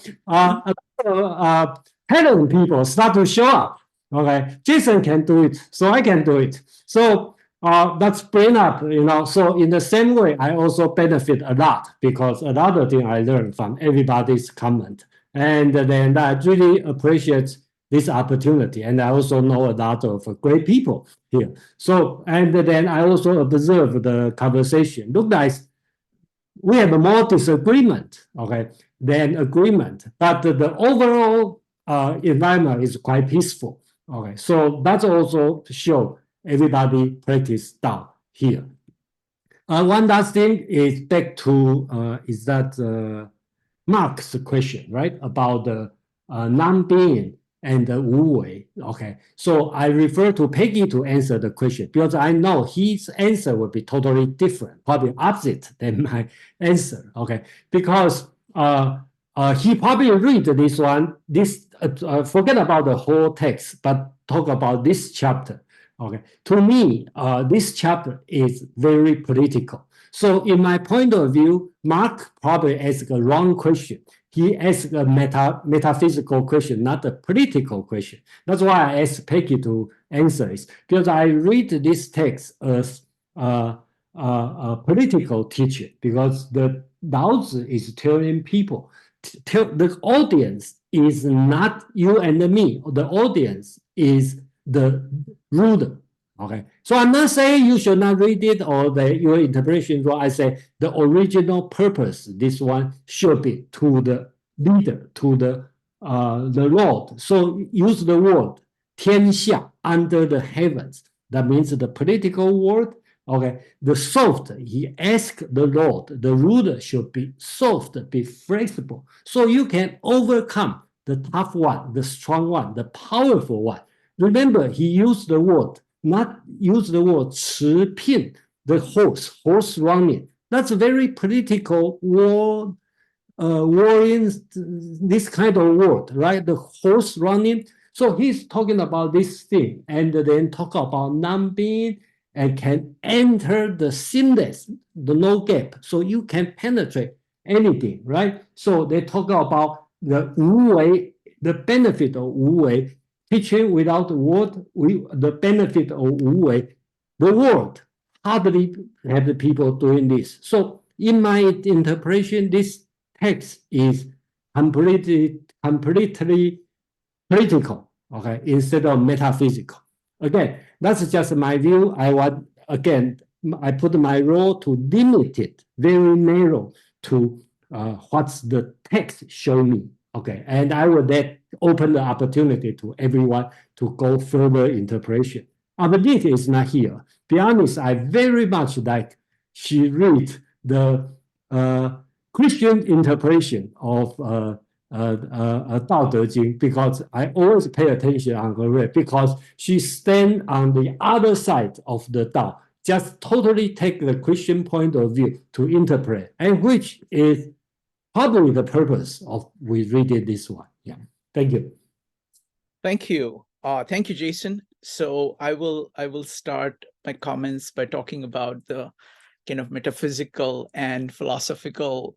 talent people start to show up. Okay, Jason can do it, so I can do it. So that's bring up, So in the same way, I also benefit a lot because another thing I learned from everybody's comment, and then I really appreciate this opportunity, and I also know a lot of great people here. So and then I also observe the conversation. Look like we have more disagreement, okay, than agreement, but the overall environment is quite peaceful. Okay, so that's also to show everybody practice Tao here. One last thing is back to is that Mark's question, right, about the non-being and the Wu Wei. Okay, so I refer to Peggy to answer the question because I know his answer will be totally different, probably opposite than my answer. Okay, because he probably read this one. Forget about the whole text, but talk about this chapter. Okay, to me, this chapter is very political. So in my point of view, Mark probably asked a wrong question. He asked a metaphysical question, not a political question. That's why I asked Peggy to answer it, because I read this text as a political teaching, because the Lao Tzu is telling people, the audience is not you and me. The audience is the ruler. Okay, so I'm not saying you should not read it or your interpretation wrong. I say the original purpose, this one should be to the leader, to the Lord. So use the word 天下 under the heavens. That means the political word. Okay, the soft, he asked the Lord, the ruler should be soft, be flexible, so you can overcome the tough one, the strong one, the powerful one. Remember, he used the word, not use the word 持聘, the horse running. That's a very political word, warring, this kind of word, right? The horse running. So he's talking about this thing, and then talk about non-being, and can enter the seamless, the no gap, so you can penetrate anything, right? So they talk about the Wu Wei, the benefit of Wu Wei teaching without word, the benefit of Wu Wei, the world hardly have the people doing this. So in my interpretation, this text is completely political, okay, instead of metaphysical. Again, that's just my view. I put my role to limit it, very narrow, to what's the text show me. Okay, and I will then open the opportunity to everyone to go further interpretation. Abedit is not here. Be honest, I very much like she read the Christian interpretation of Tao Te Ching, because I always pay attention on her read, because she stand on the other side of the Tao, just totally take the Christian point of view to interpret, and which is probably the purpose of we reading this one. Yeah, thank you. Thank you. Thank you, Jason. So I will start my comments by talking about the kind of metaphysical and philosophical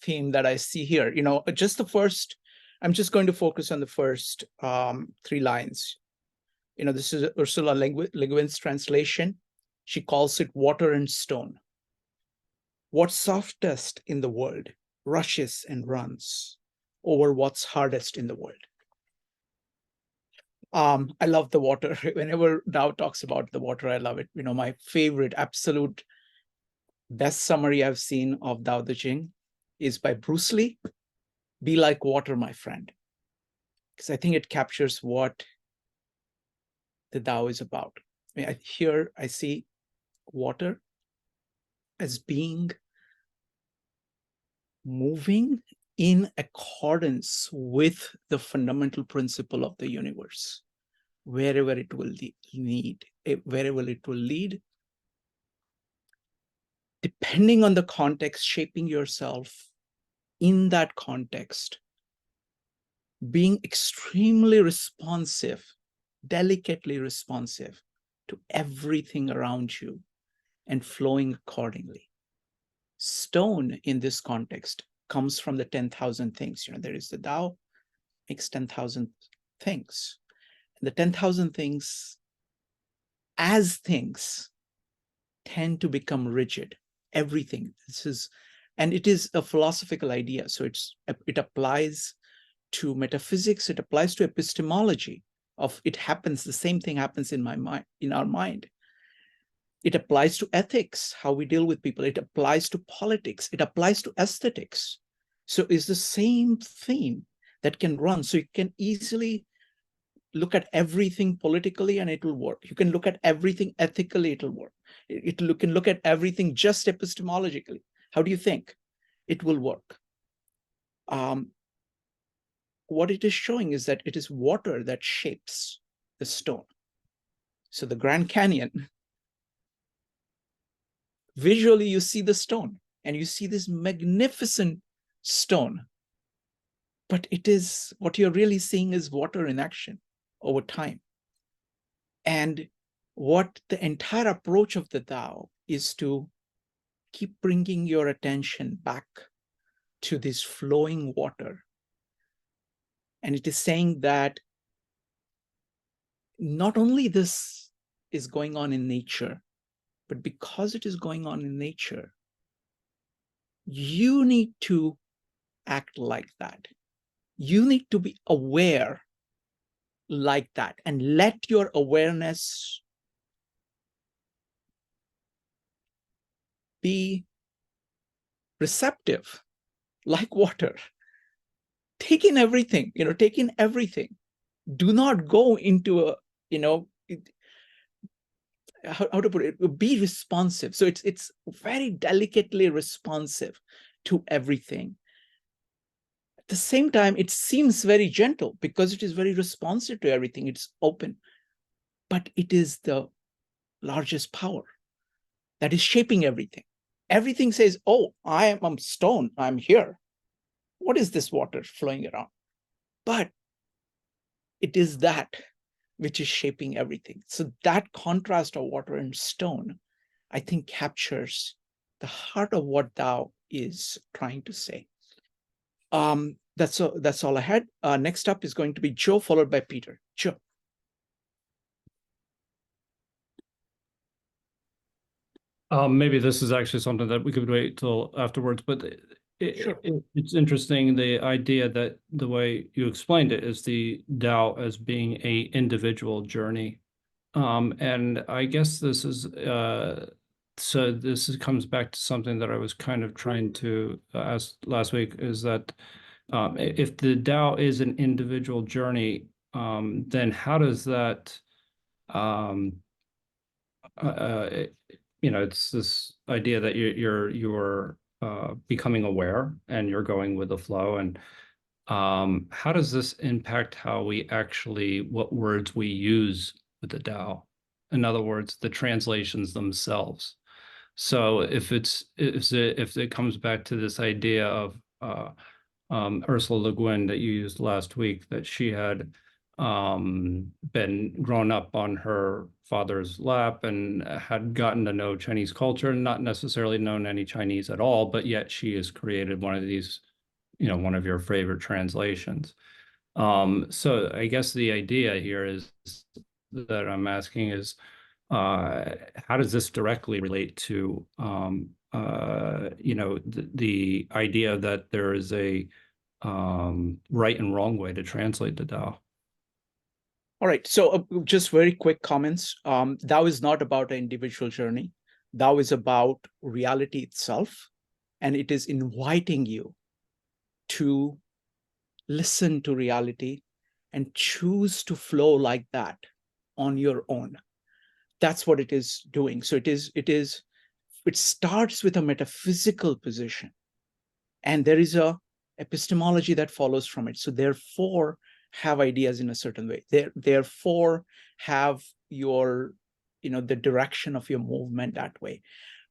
theme that I see here. You know, just the first, I'm just going to focus on the first 3 lines. You know, this is Ursula Le Guin's translation. She calls it water and stone. What's softest in the world rushes and runs over what's hardest in the world. I love the water. Whenever Tao talks about the water, I love it. You know, my favorite, absolute best summary I've seen of Tao Te Ching is by Bruce Lee. Be like water, my friend. Because I think it captures what the Tao is about. I mean, here I see water as being moving in accordance with the fundamental principle of the universe, wherever it will lead, depending on the context, shaping yourself in that context, being extremely responsive, delicately responsive to everything around you and flowing accordingly. Stone in this context comes from the 10,000 things. You know, there is the Tao, makes 10,000 things. And the 10,000 things, as things, tend to become rigid. Everything. And it is a philosophical idea. So it applies to metaphysics. It applies to epistemology. The same thing happens in my mind, in our mind. It applies to ethics, how we deal with people. It applies to politics. It applies to aesthetics. So it's the same theme that can run. So you can easily look at everything politically and it will work. You can look at everything ethically, it will work. You can look at everything just epistemologically. How do you think? It will work. What it is showing is that it is water that shapes the stone. So the Grand Canyon, visually you see the stone and you see this magnificent stone, but it is, what you're really seeing is water in action over time. And what the entire approach of the Tao is to keep bringing your attention back to this flowing water. And it is saying that not only this is going on in nature, but because it is going on in nature, you need to act like that. You need to be aware like that and let your awareness be receptive, like water. Take in everything, take in everything. Do not go into a, how to put it, be responsive. So it's very delicately responsive to everything. At the same time, it seems very gentle because it is very responsive to everything. It's open, but it is the largest power that is shaping everything. Everything says, oh, I am stone, I'm here. What is this water flowing around? But it is that which is shaping everything. So that contrast of water and stone, I think, captures the heart of what Tao is trying to say. That's all I had. Next up is going to be Joe, followed by Peter. Joe. Maybe this is actually something that we could wait till afterwards, but Sure. it's interesting, the idea that the way you explained it is the Tao as being a individual journey. And I guess this is so this comes back to something that I was kind of trying to ask last week, is that if the Tao is an individual journey, then how does that it's this idea that you're becoming aware and you're going with the flow. And how does this impact how we actually, what words we use with the Tao? In other words, the translations themselves. So if it comes back to this idea of Ursula Le Guin that you used last week, that she had been grown up on her father's lap and had gotten to know Chinese culture, not necessarily known any Chinese at all, but yet she has created one of these, one of your favorite translations. So I guess the idea here is that I'm asking is, how does this directly relate to, the idea that there is a right and wrong way to translate the Tao? All right, so just very quick comments. Tao is not about an individual journey. Tao is about reality itself, and it is inviting you to listen to reality and choose to flow like that on your own. That's what it is doing. So it starts with a metaphysical position, and there is a epistemology that follows from it. So therefore, have ideas in a certain way. Therefore, have your, the direction of your movement that way.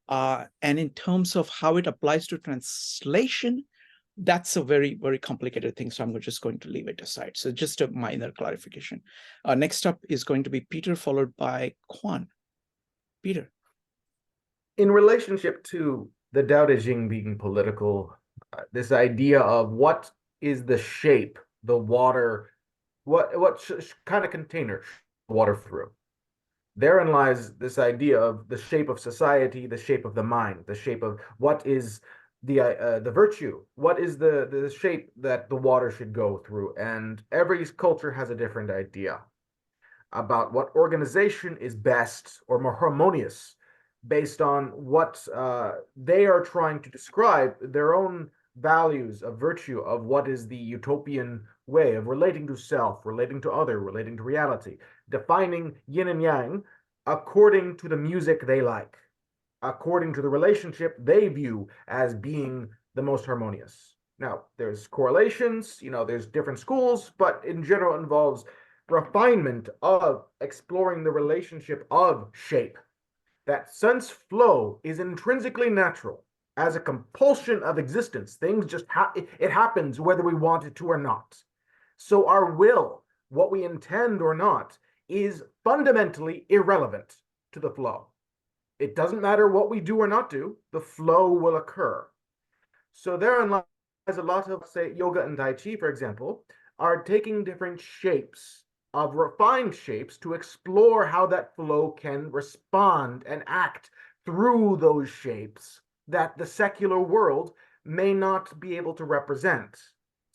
And in terms of how it applies to translation, that's a very, very complicated thing. So I'm just going to leave it aside. So just a minor clarification. Next up is going to be Peter, followed by Kwan. Peter. In relationship to the Tao Te Ching being political, this idea of what is the shape, the water, what kind of container water through. Therein lies this idea of the shape of society, the shape of the mind, the shape of what is the virtue, what is the shape that the water should go through. And every culture has a different idea about what organization is best or more harmonious based on what they are trying to describe, their own values of virtue, of what is the utopian way of relating to self, relating to other, relating to reality, defining yin and yang according to the music they like, according to the relationship they view as being the most harmonious. Now, there's correlations, there's different schools, but in general it involves refinement of exploring the relationship of shape. That sense flow is intrinsically natural as a compulsion of existence. Things just it happens whether we want it to or not. So our will, what we intend or not, is fundamentally irrelevant to the flow. It doesn't matter what we do or not do, the flow will occur. So therein lies a lot of, say, yoga and Tai Chi, for example, are taking different shapes, of refined shapes, to explore how that flow can respond and act through those shapes that the secular world may not be able to represent.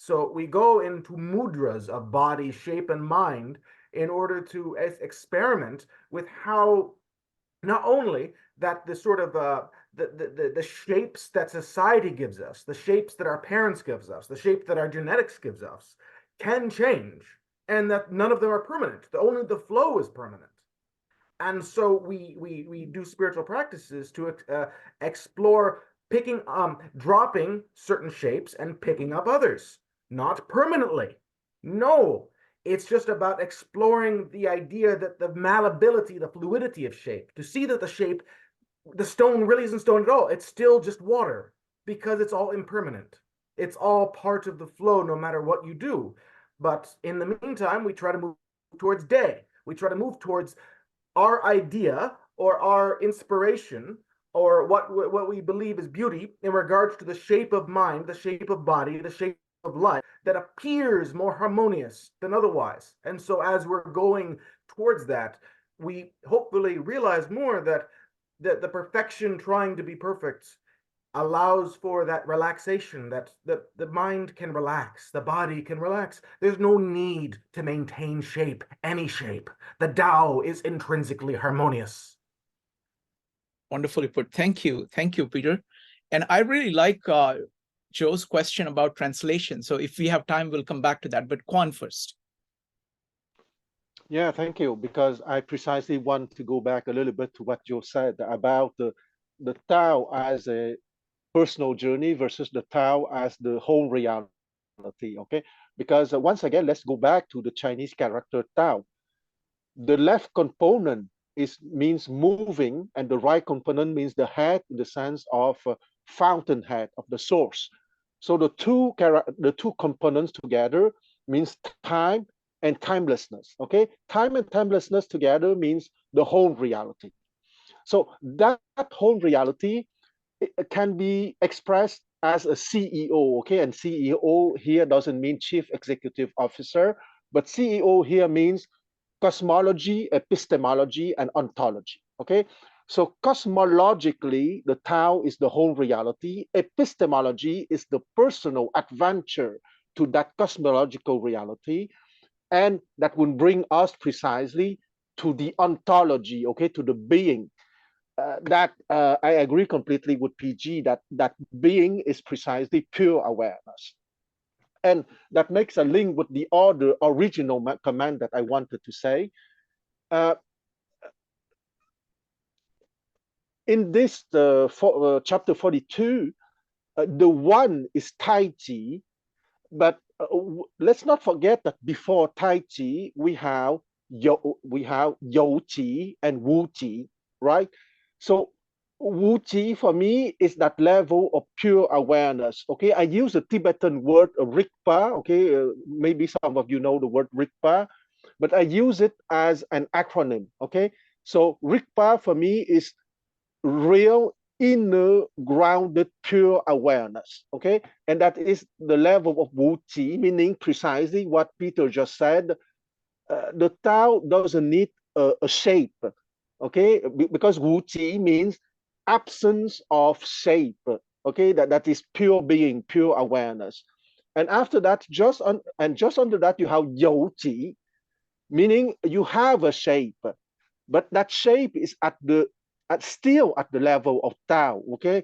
So we go into mudras of body, shape, and mind in order to experiment with how not only that the sort of the shapes that society gives us, the shapes that our parents gives us, the shape that our genetics gives us, can change, and that none of them are permanent. Only the flow is permanent. And so we do spiritual practices to explore dropping certain shapes and picking up others, not permanently. No, it's just about exploring the idea that the malleability, the fluidity of shape, to see that the stone really isn't stone at all. It's still just water because it's all impermanent. It's all part of the flow no matter what you do. But in the meantime, we try to move towards day. We try to move towards our idea or our inspiration or what we believe is beauty in regards to the shape of mind, the shape of body, the shape of life that appears more harmonious than otherwise. And so as we're going towards that, we hopefully realize more that the perfection trying to be perfect allows for that relaxation, that the mind can relax, the body can relax. There's no need to maintain shape, any shape. The Tao is intrinsically harmonious. Wonderfully put. Thank you. Thank you, Peter. And I really like Joe's question about translation. So if we have time, we'll come back to that. But Quan first. Yeah, thank you. Because I precisely want to go back a little bit to what Joe said about the Tao as a personal journey versus the Tao as the whole reality. Okay, because once again, let's go back to the Chinese character Tao. The left component means moving, and the right component means the head in the sense of fountainhead of the source. So the two components together means time and timelessness. Okay, time and timelessness together means the whole reality. So that whole reality can be expressed as a CEO. Okay, and CEO here doesn't mean Chief Executive Officer, but CEO here means cosmology, epistemology, and ontology. Okay, so cosmologically, the Tao is the whole reality. Epistemology is the personal adventure to that cosmological reality, and that will bring us precisely to the ontology, okay, to the being. I agree completely with PG that being is precisely pure awareness. And that makes a link with the other original command that I wanted to say. In this chapter 42, the one is Tai Chi, but let's not forget that before Tai Chi, we have Yo Chi and Wu Chi, right? So Wu Chi for me is that level of pure awareness. Okay, I use the Tibetan word Rigpa. Okay, maybe some of you know the word Rigpa, but I use it as an acronym. Okay, so Rigpa for me is real inner grounded pure awareness. Okay, and that is the level of Wu Chi, meaning precisely what Peter just said. The Tao doesn't need a shape. Okay, because Wu Chi means absence of shape. Okay, that is pure being, pure awareness. And after that, just under that, you have Yo Chi, meaning you have a shape, but that shape is still at the level of Tao. Okay,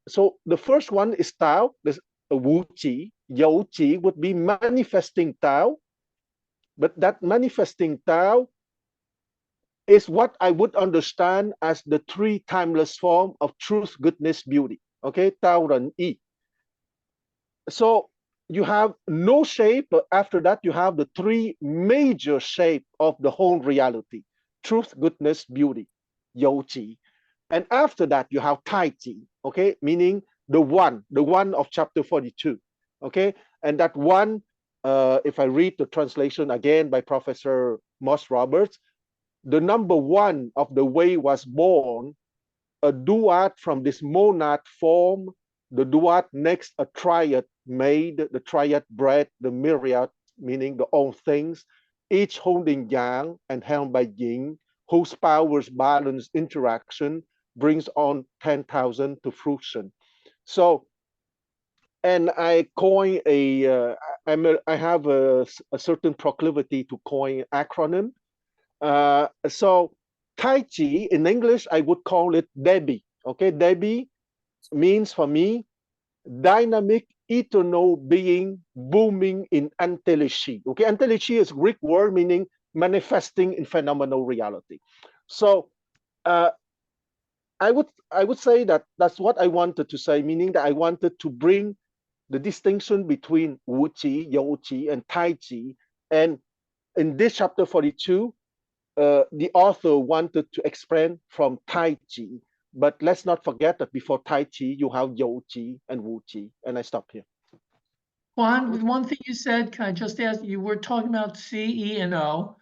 so the first one is Tao. There's Wu Chi. Yo Chi would be manifesting Tao, but that manifesting Tao is what I would understand as the three timeless form of truth, goodness, beauty. Okay, Tao Ren Yi. So you have no shape, but after that you have the three major shape of the whole reality: truth, goodness, beauty, Yo Chi. And after that you have Tai Chi, okay, meaning the one of chapter 42. Okay, and that one, if I read the translation again by Professor Moss Roberts, the number one of the way was born, a duad from this monad form, the duad next a triad made, the triad bred the myriad, meaning the all things, each holding yang and held by yin, whose powers balance interaction, brings on 10,000 to fruition. So, and I coin I have a certain proclivity to coin acronym. So Tai Chi in English, I would call it Debi. Okay, Debi means for me dynamic, eternal being booming in entelechy. Okay, entelechy is Greek word meaning manifesting in phenomenal reality. So I would say that that's what I wanted to say, meaning that I wanted to bring the distinction between Wu Chi, Yo Chi, and Tai Chi. And in this chapter 42, the author wanted to expand from Tai Chi, but let's not forget that before Tai Chi, you have Yo Chi and Wu Chi. And I stop here. Juan, one thing you said, can I just ask, you were talking about C, E, and O.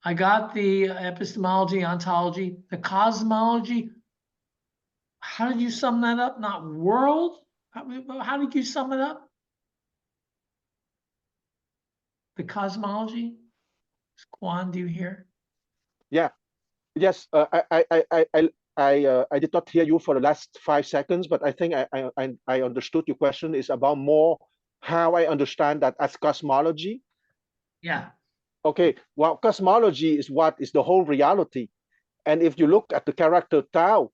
I got the epistemology, ontology, the cosmology. How did you sum that up? Not world? How did you sum it up? the cosmology? Quan, do you hear? Yeah. Yes. I did not hear you for the last 5 seconds, but I think I understood your question is about more how I understand that as cosmology. Yeah. Okay. Well, cosmology is what is the whole reality. And if you look at the character Tao,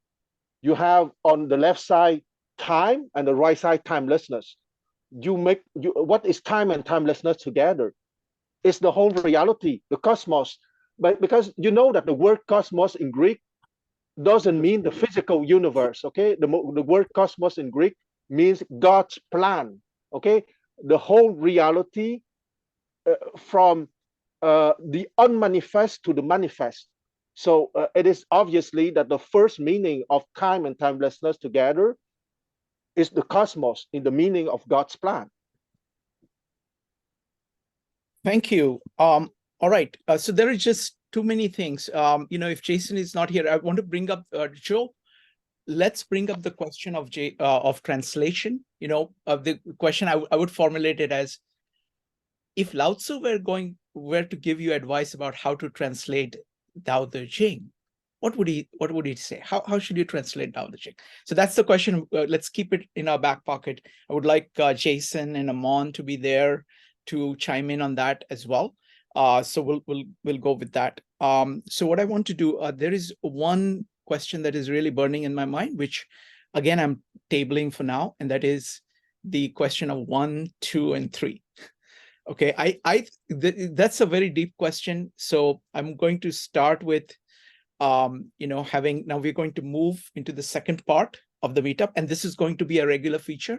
you have on the left side time and the right side timelessness. What is time and timelessness together? It's the whole reality, the cosmos. But because you know that the word cosmos in Greek doesn't mean the physical universe, okay? The word cosmos in Greek means God's plan, okay? The whole reality from the unmanifest to the manifest. So it is obviously that the first meaning of time and timelessness together is the cosmos in the meaning of God's plan. Thank you. All right. So there are just too many things. If Jason is not here, I want to bring up Joe. Let's bring up the question of translation. The question I would formulate it as, if Lao Tzu were to give you advice about how to translate Tao Te Ching, what would he say? How should you translate Tao Te Ching? So that's the question. Let's keep it in our back pocket. I would like Jason and Amon to be there to chime in on that as well. So we'll go with that. So what I want to do, there is one question that is really burning in my mind, which again I'm tabling for now, and that is the question of 1, 2, and 3. Okay, that's a very deep question. So I'm going to start with now we're going to move into the second part of the meetup, and this is going to be a regular feature.